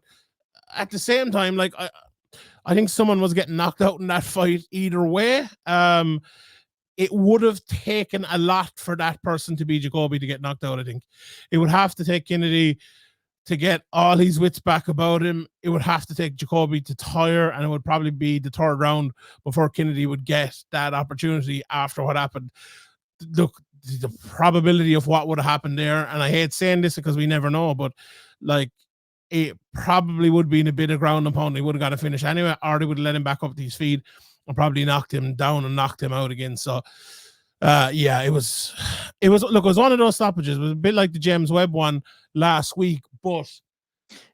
at the same time, I think someone was getting knocked out in that fight either way. It would have taken a lot for that person to be Jocoby to get knocked out. I think it would have to take Kennedy to get all his wits back about him. It would have to take Jocoby to tire, and it would probably be the third round before Kennedy would get that opportunity after what happened. Look, the probability of what would have happened there, and I hate saying this because we never know, but it probably would be in a bit of ground and pound. He would have got a finish anyway, or they would have let him back up to his feet and probably knocked him down and knocked him out again. So yeah, it was one of those stoppages. It was a bit like the James Webb one last week, but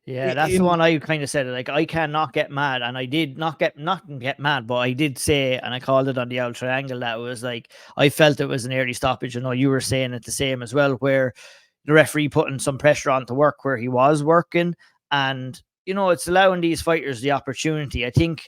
yeah, that's the one I kind of said. Like, I cannot get mad, and I did not get mad, but I did say, and I called it on the old triangle, that it was like, I felt it was an early stoppage. I know you were saying it the same as well, where the referee putting some pressure on to work where he was working, and it's allowing these fighters the opportunity. I think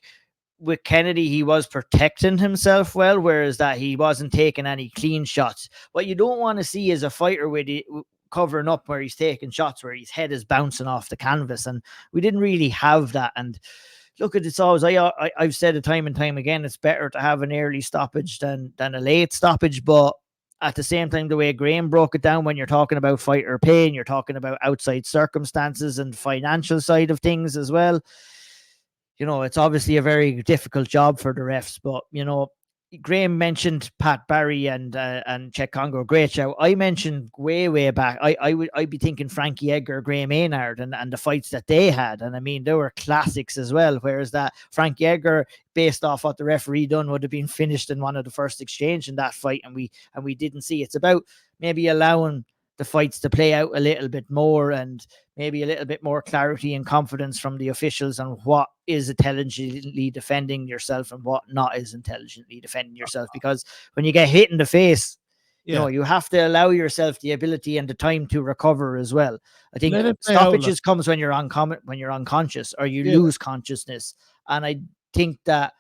with Kennedy, he was protecting himself well, whereas that he wasn't taking any clean shots. What you don't want to see is a fighter with it covering up where he's taking shots where his head is bouncing off the canvas, and we didn't really have that. And look, it's always, I've said it time and time again, it's better to have an early stoppage than a late stoppage. But at the same time, the way Graham broke it down, when you're talking about fighter pain, you're talking about outside circumstances and financial side of things as well. It's obviously a very difficult job for the refs, but Graham mentioned Pat Barry and Chet Congo, great show. I mentioned way back, I'd be thinking Frankie Edgar, Graham Maynard, and the fights that they had, and I mean, they were classics as well. Whereas that Frankie Edgar, based off what the referee done, would have been finished in one of the first exchange in that fight, and we didn't see. It's about maybe allowing the fights to play out a little bit more, and maybe a little bit more clarity and confidence from the officials on what is intelligently defending yourself and what not is intelligently defending yourself. Because when you get hit in the face, you have to allow yourself the ability and the time to recover as well. I think stoppages comes when you're unconscious, or you lose consciousness. And I think that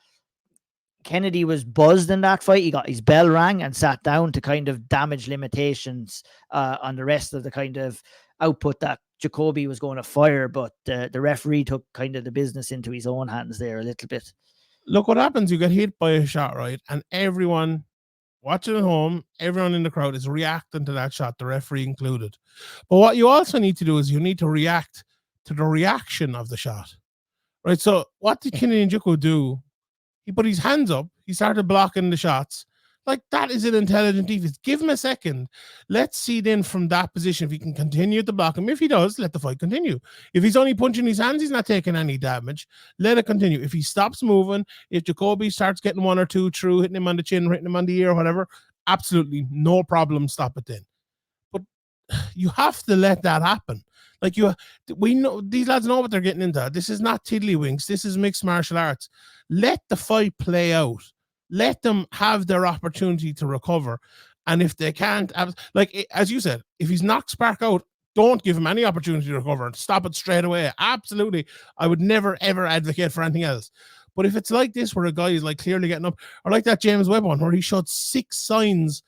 Kennedy was buzzed in that fight. He got his bell rang and sat down to kind of damage limitations on the rest of the kind of output that Jocoby was going to fire, but the referee took kind of the business into his own hands there a little bit. Look what happens. You get hit by a shot, right? And everyone watching at home, everyone in the crowd is reacting to that shot, the referee included. But what you also need to do is you need to react to the reaction of the shot, right? So what did Nzechukwu do? He put his hands up. He started blocking the shots. Like, that is an intelligent defense. Give him a second. Let's see then from that position if he can continue to block him. If he does, let the fight continue. If he's only punching his hands, he's not taking any damage. Let it continue. If he stops moving, if Jocoby starts getting one or two through, hitting him on the chin, hitting him on the ear, whatever, absolutely no problem. Stop it then. But you have to let that happen. Like, we know these lads know what they're getting into. This is not tiddlywinks. This is mixed martial arts. Let the fight play out. Let them have their opportunity to recover. And if they can't, like, as you said, if he's knocked spark out, don't give him any opportunity to recover. Stop it straight away. Absolutely. I would never, ever advocate for anything else. But if it's like this, where a guy is like clearly getting up, or like that James Webb one, where he showed 6 signs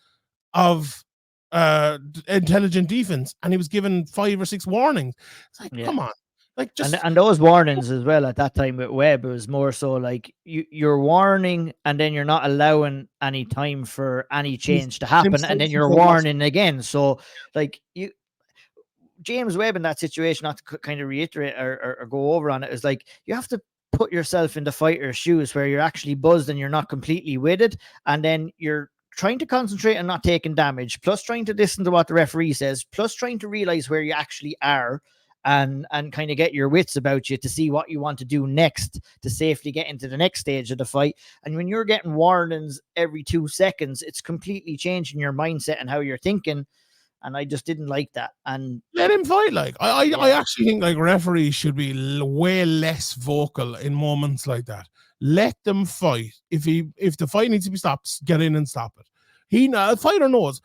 of intelligent defense and he was given 5 or 6 warnings. It's like, come on. Like, just and those warnings as well at that time with Webb, it was more so like you're warning and then you're not allowing any time for any change to happen, and then you're warning again. So like James Webb in that situation, not to kind of reiterate or go over on it, is like you have to put yourself in the fighter's shoes where you're actually buzzed and you're not completely with it, and then you're trying to concentrate on not taking damage, plus trying to listen to what the referee says, plus trying to realize where you actually are, and kind of get your wits about you to see what you want to do next to safely get into the next stage of the fight. And when you're getting warnings every 2 seconds, it's completely changing your mindset and how you're thinking. And I just didn't like that. And let him fight. Like, I actually think like referees should be way less vocal in moments like that. Let them fight. If the fight needs to be stopped, get in and stop it. A fighter knows.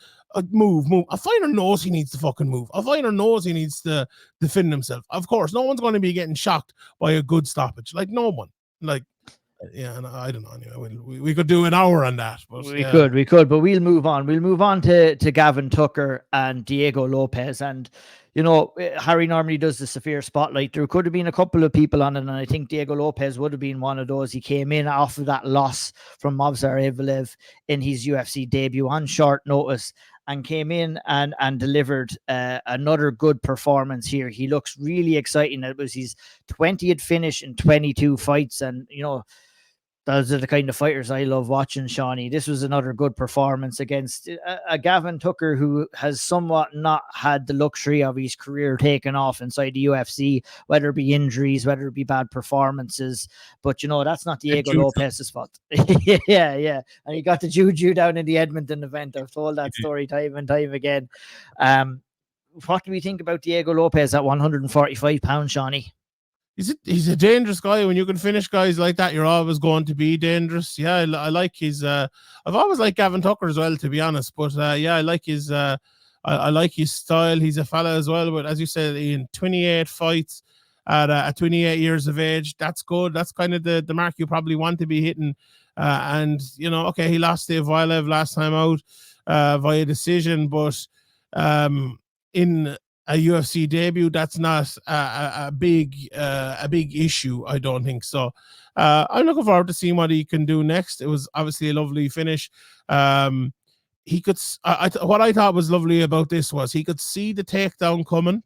Move. A fighter knows he needs to fucking move. A fighter knows he needs to defend himself. Of course, no one's going to be getting shocked by a good stoppage. Like, no one. Like, yeah, I don't know. Anyway, we could do an hour on that. But we could, but we'll move on. We'll move on to Gavin Tucker and Diego Lopes. And, you know, Harry normally does the severe spotlight. There could have been a couple of people on it, and I think Diego Lopes would have been one of those. He came in off of that loss from Movsar in his UFC debut on short notice, and came in and delivered another good performance here. He looks really exciting. It was his 20th finish in 22 fights. And, you know, those are the kind of fighters I love watching, Shawnee. This was another good performance against a Gavin Tucker who has somewhat not had the luxury of his career taken off inside the UFC, whether it be injuries, whether it be bad performances. But, you know, that's not Diego Lopes's fault. yeah. And he got the juju down in the Edmonton event. I've told that story time and time again. What do we think about Diego Lopes at 145 pounds, Shawnee? He's a dangerous guy. When you can finish guys like that, you're always going to be dangerous. Yeah, I like his. I've always liked Gavin Tucker as well, to be honest. But yeah, I like his. I like his style. He's a fella as well. But as you said, in 28 fights at 28 years of age, that's good. That's kind of the mark you probably want to be hitting. And you know, okay, he lost to Vilev last time out via decision, but in a UFC debut, that's not a big issue, I don't think so. I'm looking forward to seeing what he can do next. It was obviously a lovely finish. He could. What I thought was lovely about this was he could see the takedown coming,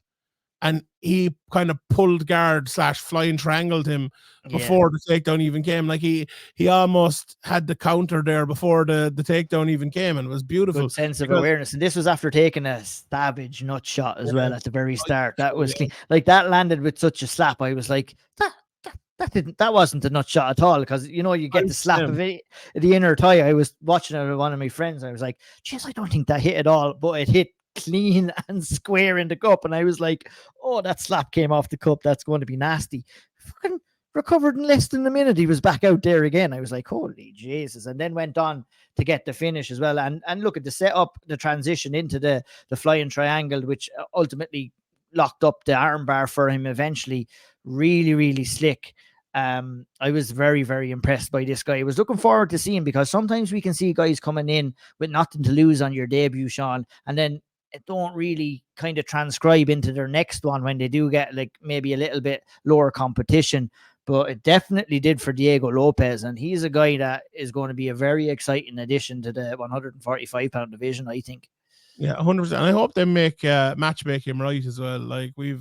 and he kind of pulled guard / flying triangled him before the takedown even came. Like he almost had the counter there before the takedown even came, and it was beautiful. Good sense of awareness. And this was after taking a savage nut shot as well at the very start. That was clean. Like, that landed with such a slap. I was like, that wasn't a nut shot at all, because, you know, you get the slap of it, the inner thigh. I was watching it with one of my friends. I was like, geez, I don't think that hit at all, but it hit clean and square in the cup. And I was like, oh, that slap came off the cup. That's going to be nasty. Fucking recovered in less than a minute. He was back out there again. I was like, holy Jesus. And then went on to get the finish as well. And look at the setup, the transition into the flying triangle, which ultimately locked up the armbar for him eventually. Really, really slick. I was very, very impressed by this guy. I was looking forward to seeing, because sometimes we can see guys coming in with nothing to lose on your debut, Sean, and then don't really kind of transcribe into their next one when they do get like maybe a little bit lower competition. But it definitely did for Diego Lopes, and he's a guy that is going to be a very exciting addition to the 145-pound division, I think. Yeah, 100%. I hope they make matchmaking right as well. Like we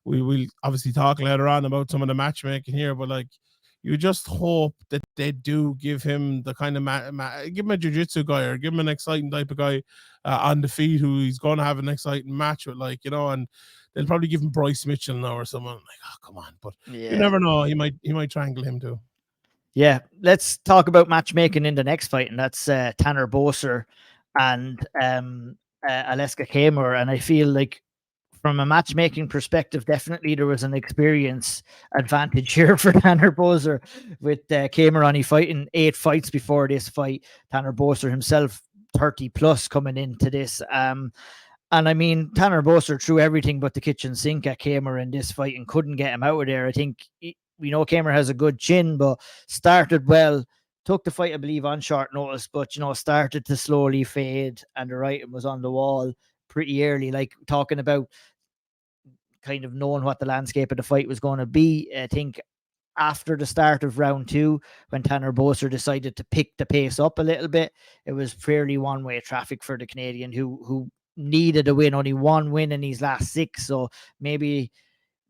will obviously talk later on about some of the matchmaking here, but like you just hope that they do give him the kind of give him a jiu-jitsu guy or give him an exciting type of guy on the feet who he's going to have an exciting match with, like, you know, and they'll probably give him Bryce Mitchell now or someone. Like, oh, come on. But you never know. He might triangle him too. Yeah, let's talk about matchmaking in the next fight, and that's Tanner Boser and Aleska Camur. And I feel like from a matchmaking perspective, definitely there was an experience advantage here for Tanner Boser with Camur fighting 8 fights before this fight. Tanner Boser himself 30 plus coming into this. And I mean, Tanner Boser threw everything but the kitchen sink at Camur in this fight and couldn't get him out of there. I think we know Camur has a good chin, but started well. Took the fight, I believe, on short notice, but, you know, started to slowly fade, and the writing was on the wall pretty early. Like, talking about kind of knowing what the landscape of the fight was going to be, I think after the start of round 2, when Tanner Boser decided to pick the pace up a little bit, it was fairly one-way traffic for the Canadian, who needed a win, only 1 win in his last 6. So maybe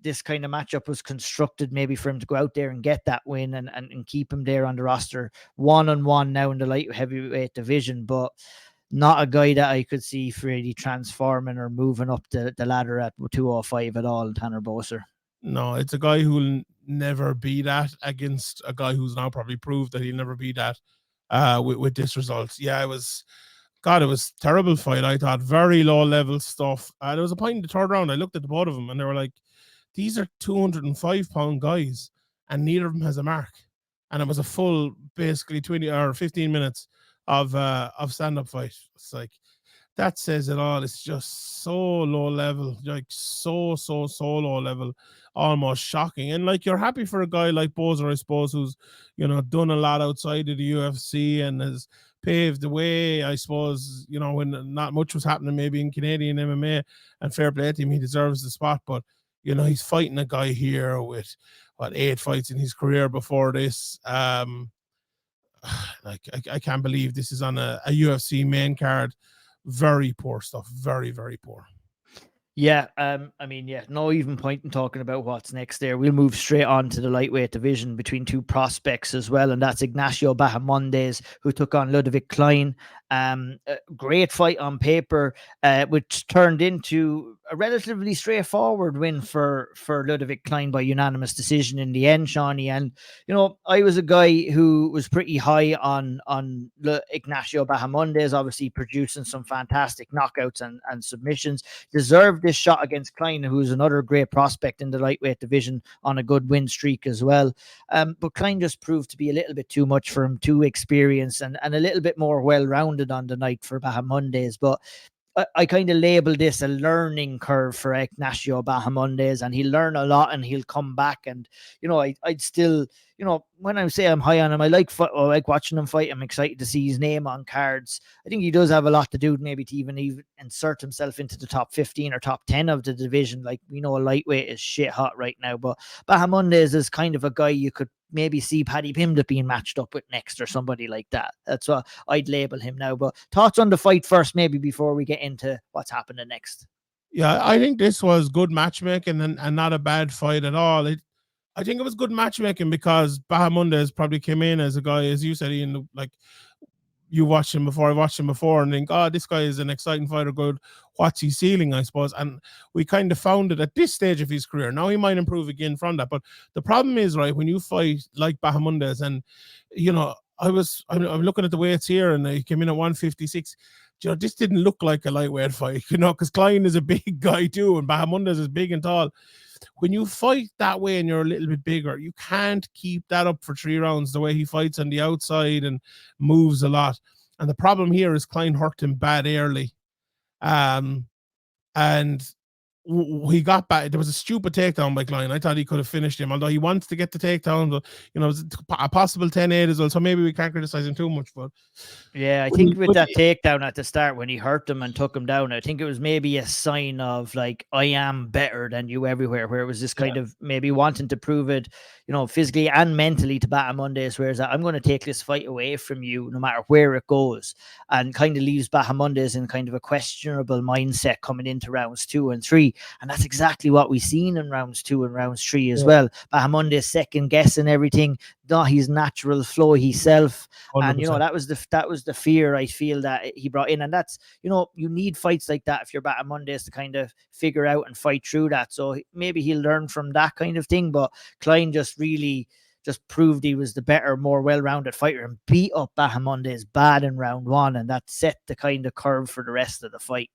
this kind of matchup was constructed maybe for him to go out there and get that win and keep him there on the roster 1-on-1 now in the light heavyweight division. But not a guy that I could see really transforming or moving up the ladder at 205 at all, Tanner Boser. No, it's a guy who will never be that against a guy who's now probably proved that he'll never be that with this result. Yeah, it was terrible fight. I thought very low level stuff. There was a point in the third round, I looked at the both of them and they were like, these are 205-pound guys and neither of them has a mark. And it was a full, basically 20 or 15 minutes of stand-up fight. It's like, that says it all. It's just so low level, like so low level, almost shocking. And like, you're happy for a guy like Boser, I suppose, who's, you know, done a lot outside of the UFC and has paved the way, I suppose, you know, when not much was happening maybe in Canadian MMA, and fair play to him, he deserves the spot. But, you know, he's fighting a guy here with 8 fights in his career before this. Like, I can't believe this is on a UFC main card. Very poor stuff. Very, very poor. Yeah, I mean, yeah, no even point in talking about what's next there. We'll move straight on to the lightweight division between 2 prospects as well, and that's Ignacio Bahamondes, who took on Ludovic Klien. A great fight on paper, which turned into a relatively straightforward win for Ludovic Klien by unanimous decision in the end, Shawnee. And, you know, I was a guy who was pretty high on Ignacio Bahamondes, obviously producing some fantastic knockouts and submissions. Deserved this shot against Klien, who's another great prospect in the lightweight division on a good win streak as well. But Klien just proved to be a little bit too much for him, too experienced and a little bit more well-rounded on the night for Bahamondes. But I kind of label this a learning curve for Ignacio Bahamondes, and he'll learn a lot and he'll come back. And, you know, I'd still, you know, when I say I'm high on him, I like watching him fight. I'm excited to see his name on cards. I think he does have a lot to do maybe to even insert himself into the top 15 or top 10 of the division. Like, we know a lightweight is shit hot right now, but Bahamondes is kind of a guy you could maybe see Paddy Pimblett being matched up with next or somebody like that. That's what I'd label him now. But thoughts on the fight first, maybe before we get into what's happening next. Yeah, I think this was good matchmaking and not a bad fight at all. I think it was good matchmaking because Bahamondes probably came in as a guy, as you said, Ian, like, you watched him before, I watched him before, and think, oh, this guy is an exciting fighter, good. What's he ceiling, I suppose? And we kind of found it at this stage of his career. Now he might improve again from that. But the problem is, right, when you fight like Bahamondes, and, you know, I'm looking at the weights here, and he came in at 156. You know, this didn't look like a lightweight fight, you know, because Klien is a big guy too, and Bahamondes is big and tall. When you fight that way and you're a little bit bigger, you can't keep that up for 3 rounds the way he fights on the outside and moves a lot. And the problem here is Klien hurt him bad early. And he got back. There was a stupid takedown by Klien. I thought he could have finished him, although he wants to get the takedown. But it was a possible 10-8 as well. So maybe we can't criticize him too much. But yeah, I think with that takedown at the start when he hurt him and took him down, I think it was maybe a sign of like, I am better than you everywhere, where it was this kind of maybe wanting to prove it, physically and mentally to Bahamondes, whereas I'm going to take this fight away from you no matter where it goes, and kind of leaves Bahamondes in kind of a questionable mindset coming into rounds 2 and 3. And that's exactly what we've seen in rounds 2 and rounds 3 as well. Bahamondes second guessing everything, not his natural flow himself. 100%. And that was the fear I feel that he brought in. And that's, you need fights like that if you're Bahamondes to kind of figure out and fight through that. So maybe he'll learn from that kind of thing. But Klien just really proved he was the better, more well-rounded fighter and beat up Bahamondes bad in round 1, and that set the kind of curve for the rest of the fight.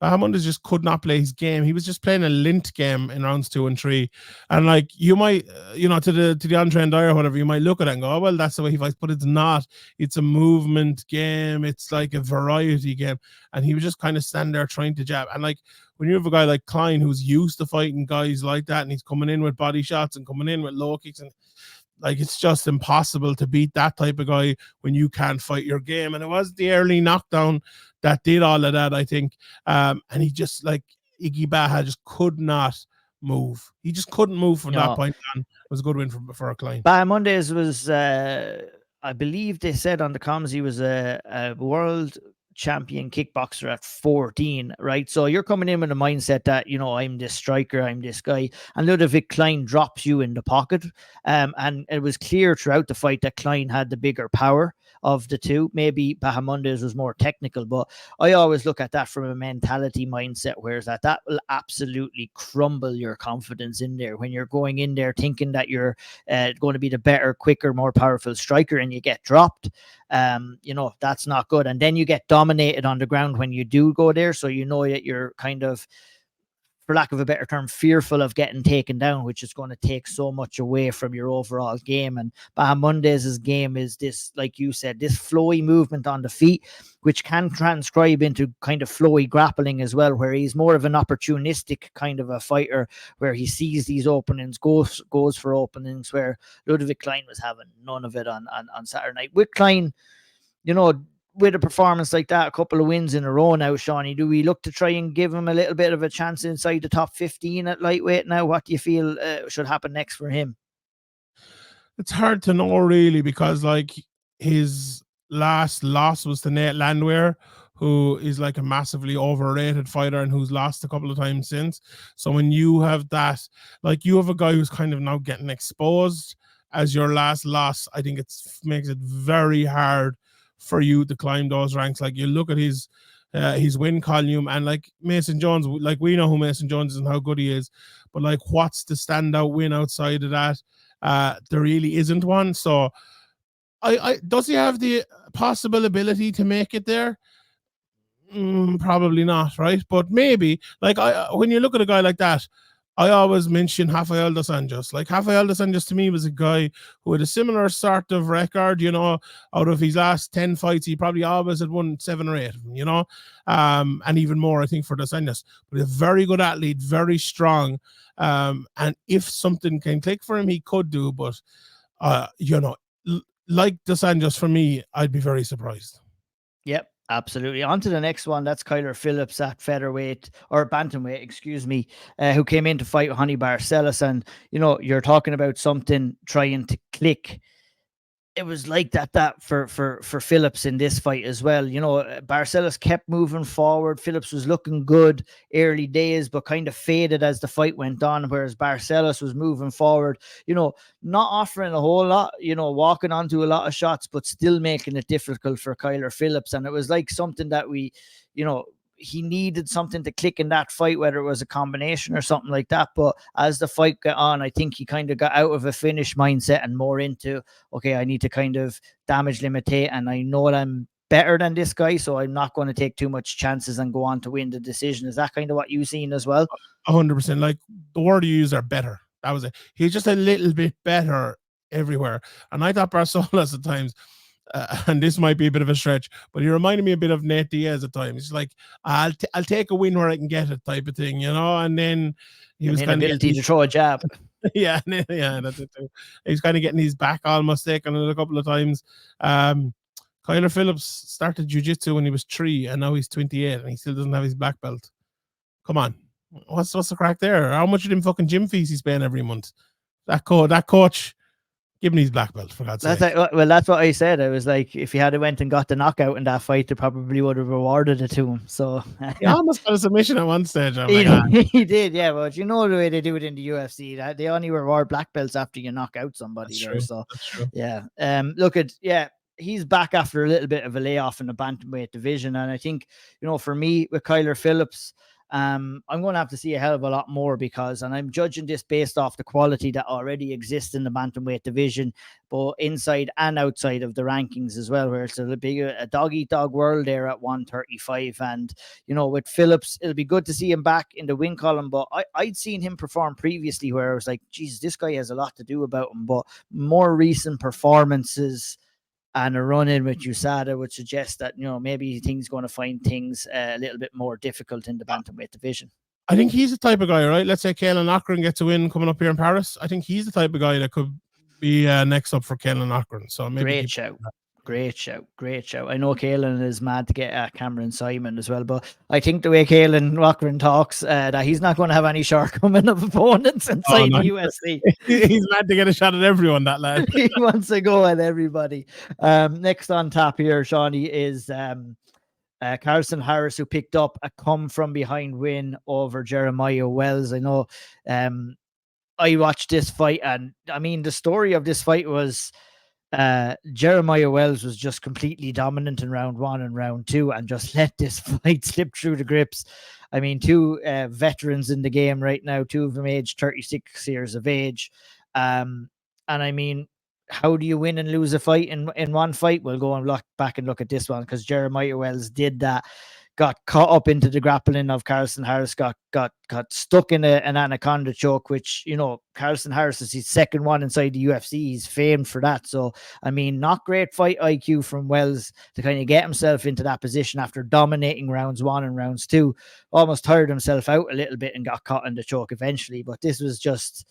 Bahamondes just could not play his game. He was just playing a lint game in rounds 2 and 3. And like, you might, to the Andrade or whatever, you might look at it and go, oh, well, that's the way he fights. But it's not. It's a movement game. It's like a variety game. And he was just kind of standing there trying to jab. And like, when you have a guy like Klien who's used to fighting guys like that, and he's coming in with body shots and coming in with low kicks, and like, it's just impossible to beat that type of guy when you can't fight your game. And it was the early knockdown that did all of that, I think. And he just, like, Iggy Baha just could not move. He just couldn't move from that point on. It was a good win for a Klien. Bahamondes was, I believe they said on the comms, he was a world champion kickboxer at 14, right? So you're coming in with a mindset that, I'm this striker, I'm this guy, and Ludovic Klien drops you in the pocket. And it was clear throughout the fight that Klien had the bigger power of the two. Maybe Bahamondes was more technical, but I always look at that from a mentality mindset, whereas that will absolutely crumble your confidence in there when you're going in there thinking that you're going to be the better, quicker, more powerful striker, and you get dropped. That's not good. And then you get dominated on the ground when you do go there. So that you're kind of, for lack of a better term, fearful of getting taken down, which is going to take so much away from your overall game. And Bahamondes' game is this, like you said, this flowy movement on the feet, which can transcribe into kind of flowy grappling as well, where he's more of an opportunistic kind of a fighter, where he sees these openings, goes for openings, where Ludovic Klien was having none of it on Saturday night. With Klien, with a performance like that, a couple of wins in a row now, Shawnee, do we look to try and give him a little bit of a chance inside the top 15 at lightweight now? What do you feel should happen next for him? It's hard to know, really, because like his last loss was to Nate Landwehr, who is like a massively overrated fighter and who's lost a couple of times since. So when you have that, like, you have a guy who's kind of now getting exposed as your last loss, I think it makes it very hard for you to climb those ranks. Like, you look at his win column, and like Mason Jones, like, we know who Mason Jones is and how good he is, but like, what's the standout win outside of that? There really isn't one. So does he have the possible ability to make it there? Probably not, right? But maybe, like, when you look at a guy like that, I always mention Rafael dos Anjos. Like, Rafael dos Anjos to me was a guy who had a similar sort of record, out of his last 10 fights, he probably always had won 7 or 8 of them, and even more, I think, for dos Anjos. But a very good athlete, very strong. And if something can click for him, he could do. But, like dos Anjos, for me, I'd be very surprised. Yep. Absolutely. On to the next one. That's Kyler Phillips at featherweight, or bantamweight, excuse me, who came in to fight Honey Barcelos. And, you're talking about something trying to click. It was like that for Phillips in this fight as well. Barcelos kept moving forward. Phillips was looking good early days, but kind of faded as the fight went on, whereas Barcelos was moving forward, not offering a whole lot, walking onto a lot of shots, but still making it difficult for Kyler Phillips. And it was like something that we, he needed something to click in that fight, whether it was a combination or something like that. But as the fight got on, I think he kind of got out of a finish mindset and more into, okay, I need to kind of damage limitate, and I know that I'm better than this guy, so I'm not going to take too much chances and go on to win the decision. Is that kind of what you've seen as well? 100%. Like, the word you use are better. That was it. He's just a little bit better everywhere. And I thought Barcelos at times, and this might be a bit of a stretch, but he reminded me a bit of Nate Diaz at times. He's like, I'll take a win where I can get it, type of thing, and then he was kind of inability to throw a jab. yeah, that's it too. He's kind of getting his back almost taken it a couple of times. Kyler Phillips started jiu-jitsu when he was 3, and now he's 28, and he still doesn't have his black belt. Come on, what's the crack there? How much of them fucking gym fees he's paying every month? That coach, give him his black belt, for God's sake. Well, that's what I said. I was like, if he had went and got the knockout in that fight, they probably would have rewarded it to him. So he almost got a submission at one stage. He did, yeah. But the way they do it in the UFC, that they only reward black belts after you knock out somebody. That's there. true. So that's true. Yeah. He's back after a little bit of a layoff in the bantamweight division, and I think for me with Kyler Phillips, I'm going to have to see a hell of a lot more and I'm judging this based off the quality that already exists in the bantamweight division, both inside and outside of the rankings as well, where it's a dog-eat-dog world there at 135. And, with Phillips, it'll be good to see him back in the win column, but I'd seen him perform previously where I was like, geez, this guy has a lot to do about him, but more recent performances and a run-in with USADA would suggest that, maybe he's going to find things a little bit more difficult in the bantamweight division. I think he's the type of guy, right? Let's say Kaelan Cochran gets a win coming up here in Paris. I think he's the type of guy that could be next up for Kaelan Cochran. So maybe Great shout. I know Kaelan is mad to get Cameron Simon as well, but I think the way Kaelan Cochran talks, that he's not going to have any shortcoming of opponents inside the UFC. He's mad to get a shot at everyone, that lad. He wants to go at everybody. Next on tap here, Shawnee, is Carson Harris, who picked up a come from behind win over Jeremiah Wells. I know I watched this fight, and I mean, the story of this fight was Jeremiah Wells was just completely dominant in round 1 and round 2 and just let this fight slip through the grips. I mean, 2 veterans in the game right now, 2 of them aged 36 years of age. And I mean, how do you win and lose a fight in one fight? We'll go and look back and look at this one, because Jeremiah Wells did that. Got caught up into the grappling of Carson Harris, got stuck in an anaconda choke, which, Carson Harris is his second one inside the UFC. He's famed for that. So, I mean, not great fight IQ from Wells to kind of get himself into that position after dominating rounds 1 and rounds 2. Almost tired himself out a little bit and got caught in the choke eventually. But this was just,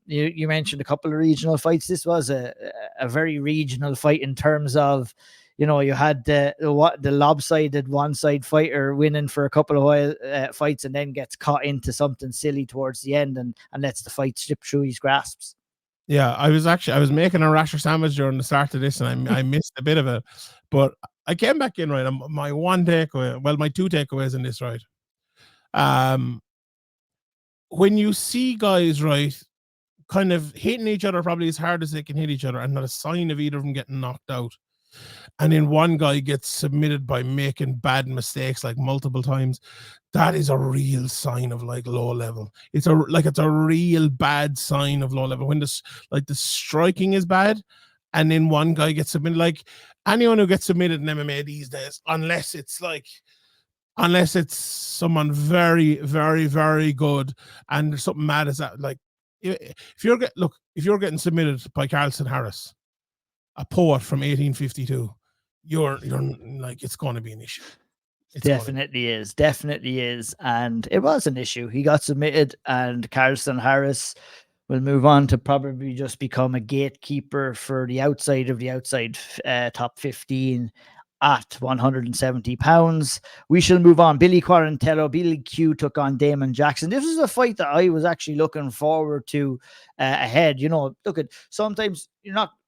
you mentioned a couple of regional fights. This was a very regional fight in terms of, you had the lopsided one-side fighter winning for a couple of fights and then gets caught into something silly towards the end and lets the fight slip through his grasps. Yeah, I was making a rasher sandwich during the start of this, and I missed a bit of it, but I came back in right. My 2 takeaways in this, right? When you see guys, right, kind of hitting each other probably as hard as they can hit each other, and not a sign of either of them getting knocked out, and then one guy gets submitted by making bad mistakes like multiple times, that is a real sign of like low level. It's a real bad sign of low level when the striking is bad, and then one guy gets submitted. Like anyone who gets submitted in MMA these days, unless it's someone very, very, very good and there's something mad as that, like if you're getting submitted by Carlson Harris, a poet from 1852, you're like, it's going to be an issue. Definitely is. And it was an issue. He got submitted, and Carlson Harris will move on to probably just become a gatekeeper for the outside of the outside top 15 at 170 pounds. We shall move on. Billy Quarantillo, Billy Q took on Damon Jackson. This was a fight that I was actually looking forward to ahead. Sometimes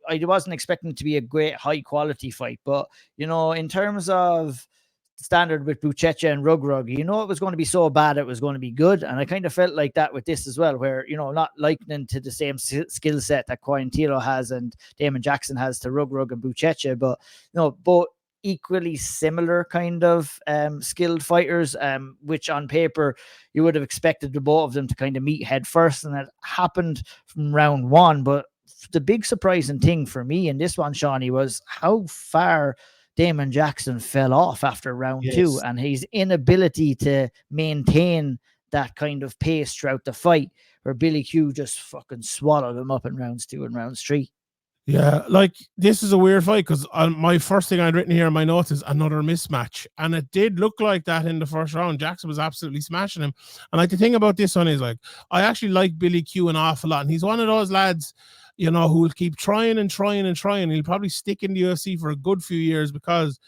I wasn't expecting it to be a great high quality fight, but in terms of standard with Bazukja and Rug, it was going to be so bad it was going to be good, and I kind of felt like that with this as well, where not likening to the same skill set that Quarantillo has and Damon Jackson has to Rug and Bazukja, but both equally similar kind of skilled fighters, which on paper you would have expected the both of them to kind of meet head first, and that happened from round 1. But the big surprising thing for me in this one, Shawnee, was how far Damon Jackson fell off after round 2, and his inability to maintain that kind of pace throughout the fight, where Billy Q just fucking swallowed him up in rounds 2 and rounds 3. Yeah, like this is a weird fight because my first thing I'd written here in my notes is another mismatch, and it did look like that in the first round. Jackson was absolutely smashing him, and like the thing about this one is like I actually like Billy Q an awful lot, and he's one of those lads, who will keep trying and trying and trying. He'll probably stick in the UFC for a good few years because,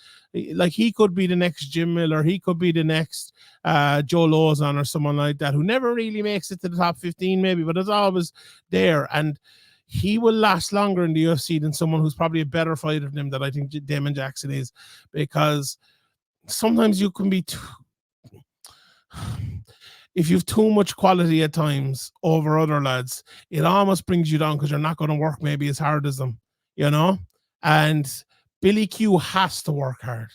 like, he could be the next Jim Miller, he could be the next Joe Lozon or someone like that who never really makes it to the top 15, maybe, but is always there and. He will last longer in the UFC than someone who's probably a better fighter than him that I think Damon Jackson is, because sometimes you can be if you've too much quality at times over other lads, it almost brings you down because you're not going to work maybe as hard as them, and Billy Q has to work hard.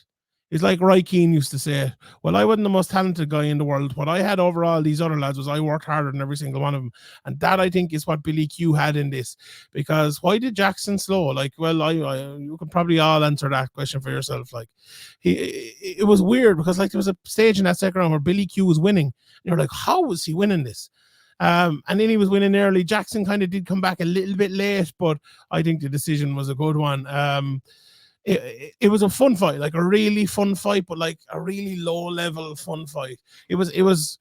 It's like Roy Keane used to say, well, I wasn't the most talented guy in the world. What I had over all these other lads was I worked harder than every single one of them. And that, I think, is what Billy Q had in this. Because why did Jackson slow? Like, well, you can probably all answer that question for yourself. Like, it was weird because, like, there was a stage in that second round where Billy Q was winning. And you're like, how was he winning this? And then he was winning early. Jackson kind of did come back a little bit late, but I think the decision was a good one. It was a fun fight, like a really fun fight, but like a really low level fun fight. It's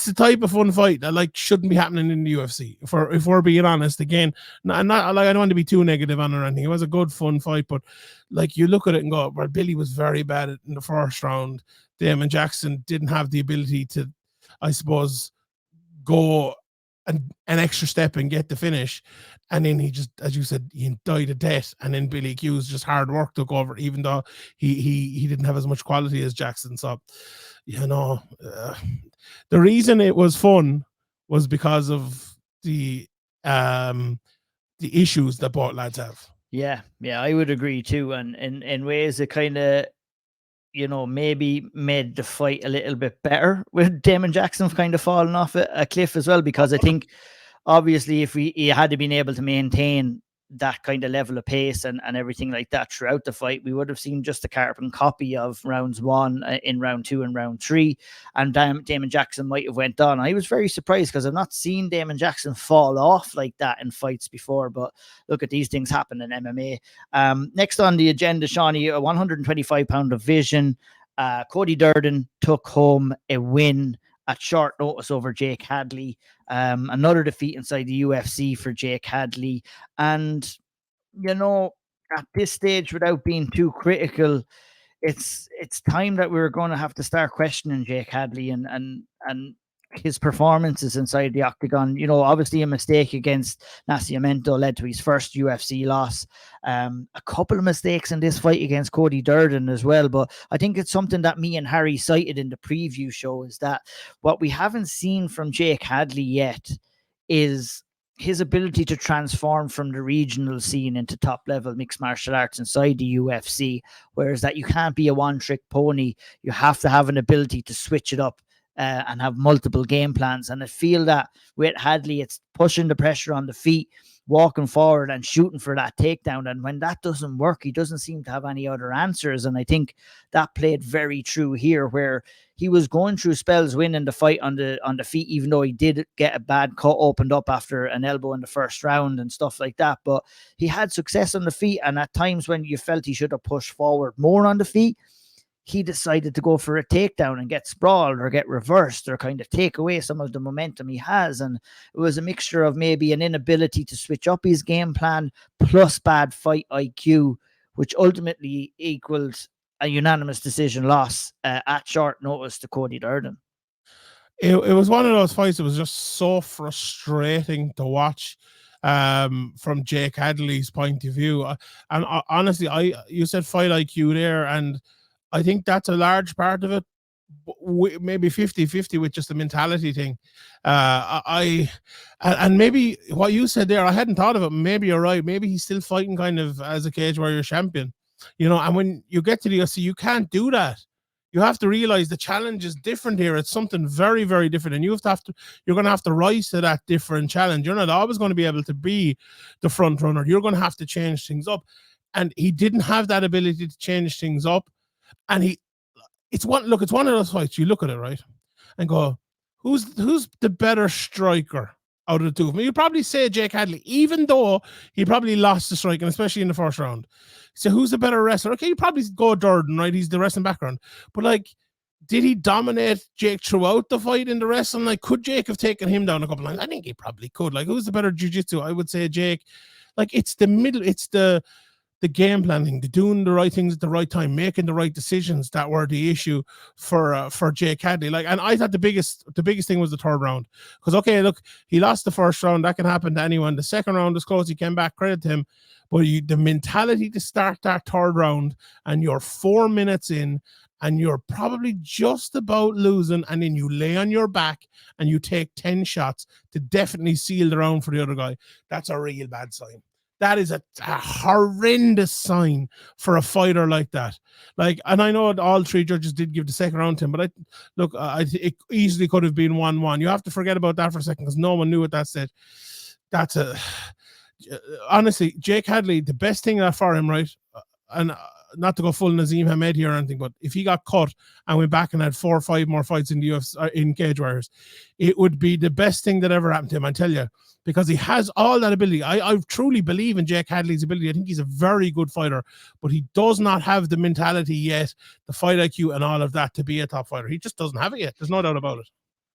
the type of fun fight that like shouldn't be happening in the UFC. If we're being honest, again, not like I don't want to be too negative on or anything. It was a good fun fight, but like you look at it and go, well, Billy was very bad in the first round. Damon Jackson didn't have the ability to, I suppose, go an extra step and get the finish. And then he just, as you said, he died a death. And then Billy Q's just hard work took over, even though he didn't have as much quality as Jackson. So, the reason it was fun was because of the issues that both lads have. Yeah, I would agree too. And in ways it kind of, maybe made the fight a little bit better with Damon Jackson kind of falling off a cliff as well, because I think obviously if he had to been able to maintain that kind of level of pace and everything like that throughout the fight, we would have seen just a carbon copy of rounds 1 in round 2 and round 3, and Damon Jackson might have went on. I was very surprised because I've not seen Damon Jackson fall off like that in fights before, but look, at these things happen in MMA. Next on the agenda, Shawnee, a 125-pound division. Cody Durden took home a win at short notice over Jake Hadley. Another defeat inside the UFC for Jake Hadley. And, at this stage, without being too critical, it's time that we're going to have to start questioning Jake Hadley and his performances inside the octagon. Obviously a mistake against Nascimento led to his first UFC loss. A couple of mistakes in this fight against Cody Durden as well. But I think it's something that me and Harry cited in the preview show, is that what we haven't seen from Jake Hadley yet is his ability to transform from the regional scene into top level mixed martial arts inside the UFC. Whereas that you can't be a one trick pony. You have to have an ability to switch it up and have multiple game plans. And I feel that with Hadley, it's pushing the pressure on the feet, walking forward and shooting for that takedown. And when that doesn't work, he doesn't seem to have any other answers. And I think that played very true here, where he was going through spells winning the fight on the feet, even though he did get a bad cut opened up after an elbow in the first round and stuff like that. But he had success on the feet. And at times when you felt he should have pushed forward more on the feet, he decided to go for a takedown and get sprawled or get reversed or kind of take away some of the momentum he has. And it was a mixture of maybe an inability to switch up his game plan plus bad fight IQ, which ultimately equaled a unanimous decision loss at short notice to Cody Durden. It was one of those fights that was just so frustrating to watch from Jake Hadley's point of view. And honestly, you said fight IQ there, and I think that's a large part of it. Maybe 50-50 with just the mentality thing. And maybe what you said there, I hadn't thought of it. Maybe you're right. Maybe he's still fighting kind of as a cage warrior champion, and when you get to the UFC, you can't do that. You have to realize the challenge is different here. It's something very, very different. And you're going to have to rise to that different challenge. You're not always going to be able to be the front runner. You're going to have to change things up. And he didn't have that ability to change things up. And it's one of those fights. You look at it, right, and go, who's the better striker out of the two of them. You'd probably say Jake Hadley, even though he probably lost the strike, and especially in the first round. So who's the better wrestler? Okay, you probably go Durden, right? He's the wrestling background. But like, did he dominate Jake throughout the fight in the wrestling? Like, could Jake have taken him down a couple of times? I think he probably could. Like, who's the better jiu-jitsu? I would say Jake. Like, it's the middle, it's the game planning, the doing the right things at the right time, making the right decisions that were the issue for Jake Hadley. Like, and I thought the biggest thing was the third round. Because okay, look, he lost the first round. That can happen to anyone. The second round was close. He came back. Credit to him. But the mentality to start that third round, and you're 4 minutes in, and you're probably just about losing, and then you lay on your back and you take 10 shots to definitely seal the round for the other guy. That's a real bad sign. That is a horrendous sign for a fighter like that. Like, and I know all three judges did give the second round to him, but it easily could have been 1-1. You have to forget about that for a second, because no one knew at that stage. Honestly, Jake Hadley, the best thing for him, right? And not to go full Nazim Hamed here or anything, but if he got cut and went back and had 4 or 5 more fights in the UFC, in Cage Warriors, it would be the best thing that ever happened to him, I tell you, because he has all that ability. I truly believe in Jake Hadley's ability. I think he's a very good fighter, but he does not have the mentality yet, the fight IQ and all of that to be a top fighter. He just doesn't have it yet. There's no doubt about it.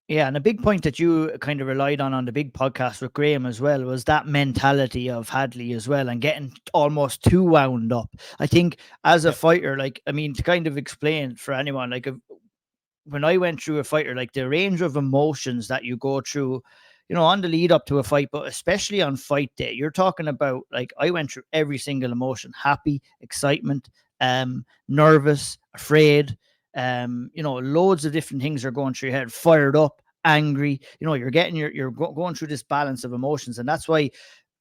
Yeah, and a big point that you kind of relied on the big podcast with Graham as well was that mentality of Hadley as well, and getting almost too wound up. I think as a fighter, like, I mean, to kind of explain for anyone, like, when I went through a fighter, like the range of emotions that you go through, you know, on the lead up to a fight, but especially on fight day, you're talking about, like, I went through every single emotion: happy, excitement, nervous, afraid, you know, loads of different things are going through your head, fired up, angry, you know, you're getting you're going through this balance of emotions. And that's why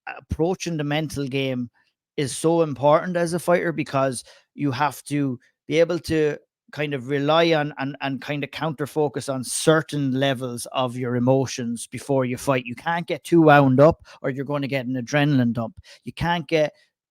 approaching the mental game is so important as a fighter, because you have to be able to kind of rely on and kind of counter focus on certain levels of your emotions before you fight. You can't get too wound up, or you're going to get an adrenaline dump. You can't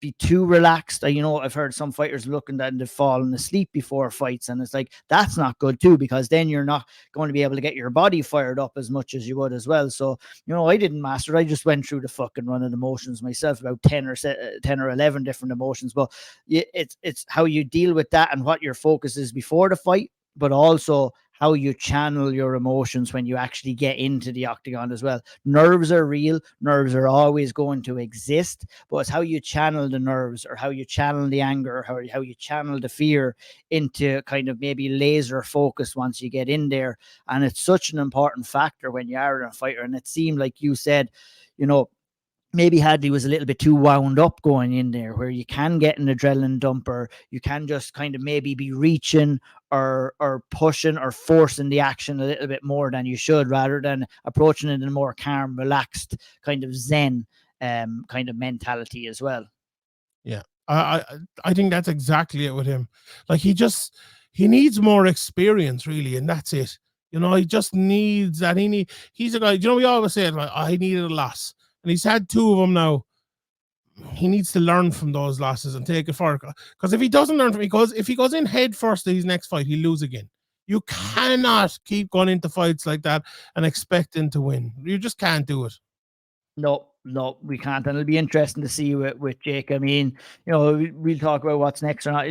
be too relaxed. You know, I've heard some fighters looking at they've fallen asleep before fights, and it's like, that's not good too, because then you're not going to be able to get your body fired up as much as you would as well. So, you know, I didn't master it. I just went through the fucking run of emotions myself, about 10 or 11 different emotions. But it's how you deal with that and what your focus is before the fight, but also how you channel your emotions when you actually get into the octagon as well. Nerves are real. Nerves are always going to exist, but it's how you channel the nerves, or how you channel the anger, or how you channel the fear into kind of maybe laser focus once you get in there. And it's such an important factor when you are a fighter. And it seemed like you said, you know, maybe Hadley was a little bit too wound up going in there, where you can get an adrenaline dump, or you can just kind of maybe be reaching or pushing or forcing the action a little bit more than you should, rather than approaching it in a more calm, relaxed, kind of zen kind of mentality as well. Yeah, I think that's exactly it with him. Like, he needs more experience, really, and that's it. You know, he just needs that. He's a guy, you know, we always say, like, I needed a loss. And he's had 2 of them now. He needs to learn from those losses and take it forward. Because if he doesn't learn from it, if he goes in head first to his next fight, he'll lose again. You cannot keep going into fights like that and expecting to win. You just can't do it. No, we can't. And it'll be interesting to see with Jake. I mean, you know, we'll talk about what's next or not.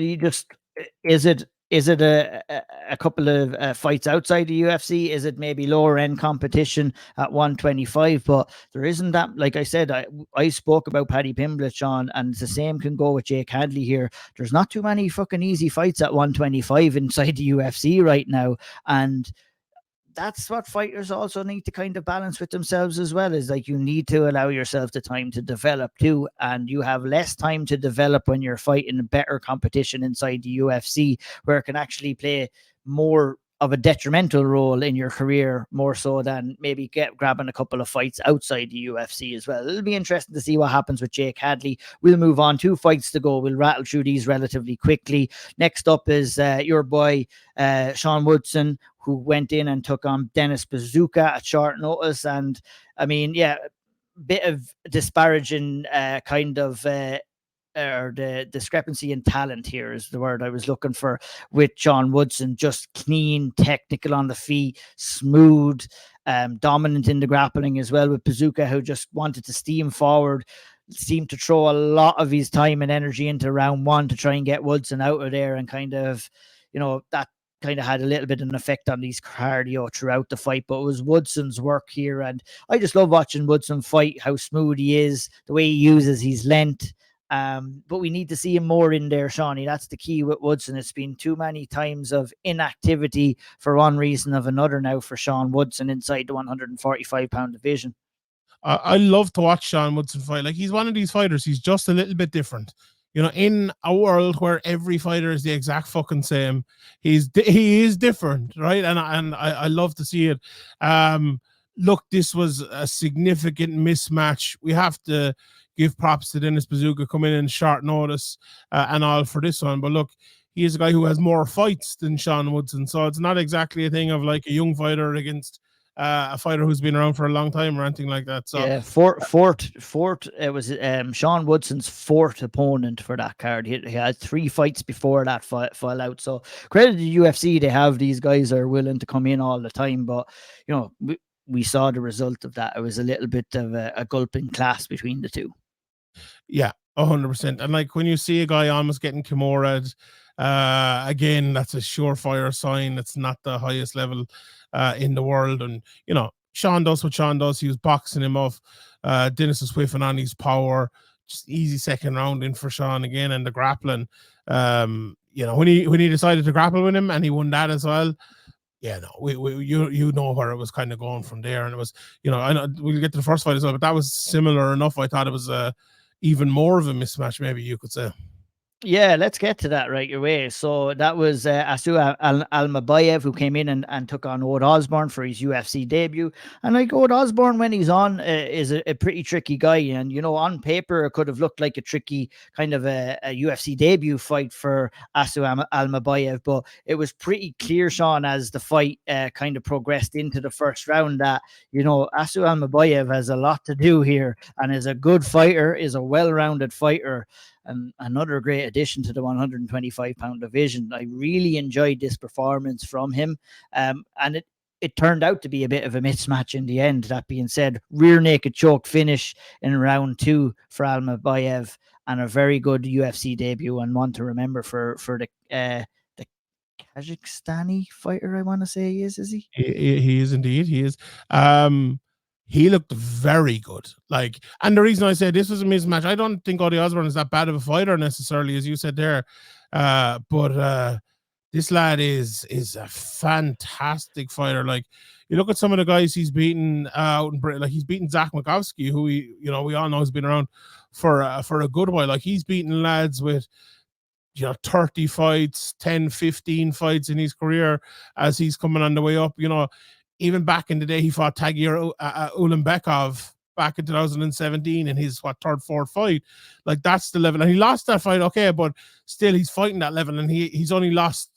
Is it a couple of fights outside the UFC? Is it maybe lower end competition at 125? But there isn't that. Like I said, I spoke about Paddy Pimblett, Sean, and the same can go with Jake Hadley here. There's not too many fucking easy fights at 125 inside the UFC right now. And that's what fighters also need to kind of balance with themselves as well, is like, you need to allow yourself the time to develop too, and you have less time to develop when you're fighting better competition inside the UFC, where it can actually play more of a detrimental role in your career, more so than maybe grabbing a couple of fights outside the UFC as well. It'll be interesting to see what happens with Jake Hadley. We'll move on. 2 fights to go. We'll rattle through these relatively quickly. Next up is your boy Sean Woodson, who went in and took on Dennis Bazukja at short notice. And I mean, yeah, bit of disparaging kind of or the discrepancy in talent here is the word I was looking for, with Sean Woodson. Just clean, technical on the feet, smooth, dominant in the grappling as well, with Bazukja, who just wanted to steam forward, seemed to throw a lot of his time and energy into round one to try and get Woodson out of there, and kind of, that kind of had a little bit of an effect on these cardio throughout the fight. But it was Woodson's work here, and I just love watching Woodson fight, how smooth he is, the way he uses his length. But we need to see him more in there, Shawnee. That's the key with Woodson. It's been too many times of inactivity for one reason or another now for Sean Woodson inside the 145-pound division. I love to watch Sean Woodson fight. Like, he's one of these fighters. He's just a little bit different. In a world where every fighter is the exact fucking same, he is different, right? And I love to see it. Look, this was a significant mismatch. We have to give props to Dennis Bazukja coming in short notice and all for this one. But look, he is a guy who has more fights than Sean Woodson, so it's not exactly a thing of like a young fighter against a fighter who's been around for a long time or anything like that. So yeah, it was Sean Woodson's fourth opponent for that card. He had 3 fights before that fell out. So credit to the UFC, they have these guys are willing to come in all the time. But we saw the result of that. It was a little bit of a gulping class between the two. Yeah, 100%. And like when you see a guy almost getting Camur'd, again, that's a surefire sign it's not the highest level in the world. And Sean does what Sean does. He was boxing him off. Dennis was whiffing on his power. Just easy second round in for Sean again, and the grappling. When he decided to grapple with him and he won that as well. Yeah, no, you know where it was kind of going from there, and it was, I know we'll get to the first fight as well, but that was similar enough. I thought it was even more of a mismatch, maybe you could say. Yeah, let's get to that right away. So that was Almabaev, who came in and took on Osbourne for his UFC debut. And like Osbourne, when he's on, is a pretty tricky guy. And, on paper, it could have looked like a tricky kind of a UFC debut fight for Almabaev. But it was pretty clear, Sean, as the fight kind of progressed into the first round, that, Almabaev has a lot to do here and is a good fighter, is a well-rounded fighter, and another great addition to the 125-pound division. I really enjoyed this performance from him. And it turned out to be a bit of a mismatch in the end. That being said, rear naked choke finish in round 2 for Almabaev, and a very good UFC debut, and one to remember for the Kazakhstani fighter, I want to say he is he? He is indeed. He is. He looked very good. And the reason I said this was a mismatch, I don't think Odi Osbourne is that bad of a fighter necessarily, as you said there. But this lad is a fantastic fighter. Like, you look at some of the guys he's beaten out in Britain, like he's beaten Zach Makovsky, who we all know has been around for a good while. Like, he's beaten lads with 30 fights, 10, 15 fights in his career as he's coming on the way up. Even back in the day, he fought Tagir Ulanbekov back in 2017 in his third, fourth fight. Like, that's the level, and he lost that fight, okay, but still he's fighting that level, and he's only lost.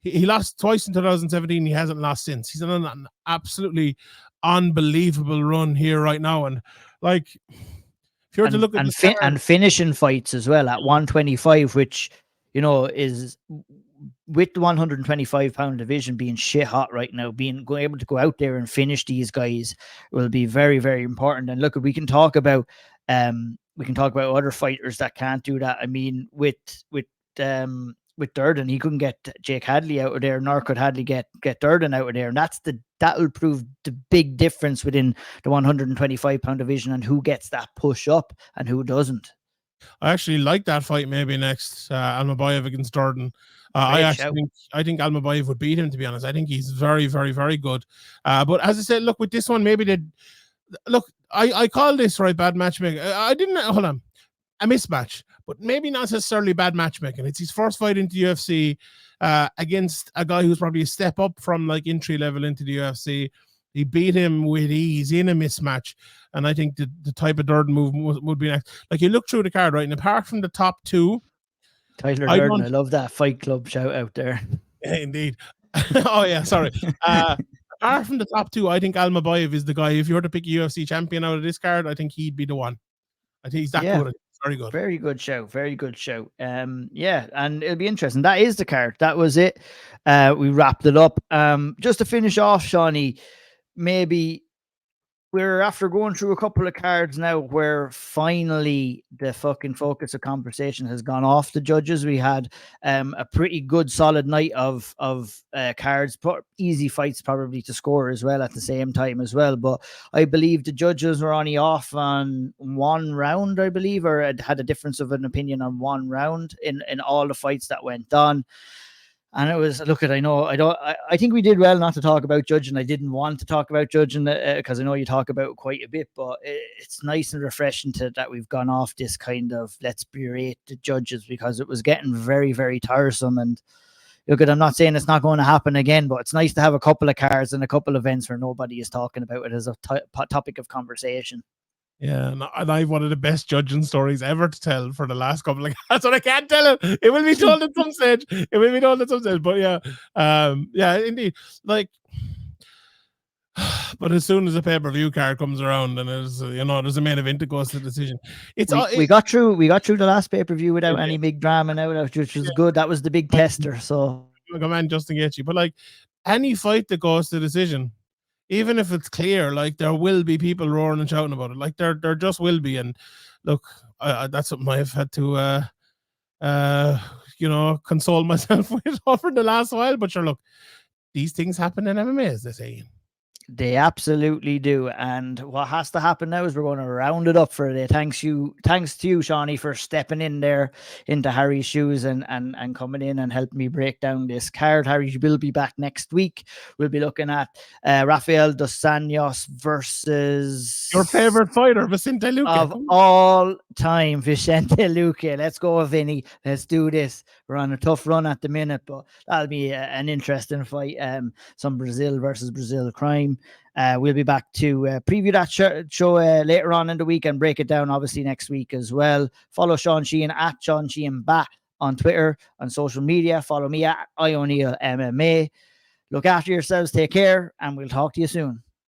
He lost twice in 2017. He hasn't lost since. He's on an absolutely unbelievable run here right now, and like, if you were to look at and finishing fights as well at 125, which is, with the 125-pound division being shit hot right now, being able to go out there and finish these guys will be very, very important. And look, we can talk about other fighters that can't do that. I mean, with Durden, he couldn't get Jake Hadley out of there, nor could Hadley get Durden out of there. And that'll prove the big difference within the 125-pound division, and who gets that push up and who doesn't. I actually like that fight maybe next, Almabaev against Durden. I think Almabaev would beat him, to be honest. I think he's very, very, very good. But as I said, look, with this one, maybe I call this bad matchmaking. I didn't, hold on, a mismatch, but maybe not necessarily bad matchmaking. It's his first fight into the UFC against a guy who's probably a step up from entry level into the UFC. He beat him with ease in a mismatch. And I think the type of Durden move would be next. Like, you look through the card, right? And apart from the top 2, Tyler Durden, I love that Fight Club shout out there. Yeah, indeed. Oh, yeah, sorry. Apart from the top 2, I think Almabaev is the guy. If you were to pick a UFC champion out of this card, I think he'd be the one. I think he's that good. Very good. Very good show. Very good show. Yeah, and it'll be interesting. That is the card. That was it. We wrapped it up. Just to finish off, Shawnee, maybe we're after going through a couple of cards now where finally the fucking focus of conversation has gone off the judges. We had a pretty good solid night of cards, easy fights probably to score as well at the same time as well. But I believe the judges were only off on one round, I believe, or had a difference of an opinion on one round in all the fights that went on. And it was, I think we did well not to talk about judging. I didn't want to talk about judging because I know you talk about it quite a bit, but it's nice and refreshing that we've gone off this kind of let's berate the judges, because it was getting very, very tiresome. And look, I'm not saying it's not going to happen again, but it's nice to have a couple of cards and a couple of events where nobody is talking about it as a topic of conversation. Yeah, and I've one of the best judging stories ever to tell for the last couple of that's what I can't tell it. It will be told at some stage. But yeah, indeed. Like, but as soon as a pay-per-view card comes around and there's a main event that goes to the decision, we got through the last pay-per-view without any big drama now, which was good. That was the big tester. So come on, Justin Gaethje. But like any fight that goes to decision, even if it's clear, like there will be people roaring and shouting about it. Like there just will be. And look, that's something I've had to, console myself with over the last while. But sure, look, these things happen in MMA, as they say. They absolutely do. And what has to happen now is we're going to round it up for today. Thanks to you, Shawnee, for stepping in there into Harry's shoes and coming in and helping me break down this card. Harry will be back next week. We'll be looking at Rafael dos Anjos versus your favorite fighter, Vicente Luque. Of all time, Vicente Luque. Let's go, Vinny. Let's do this. We're on a tough run at the minute, but that'll be an interesting fight. Some Brazil versus Brazil crime. We'll be back to preview that show later on in the week and break it down obviously next week as well. Follow Sean Sheehan at Sean Sheehan Bat on Twitter, on social media. Follow me at IO'Neill MMA. Look after yourselves, take care, and we'll talk to you soon.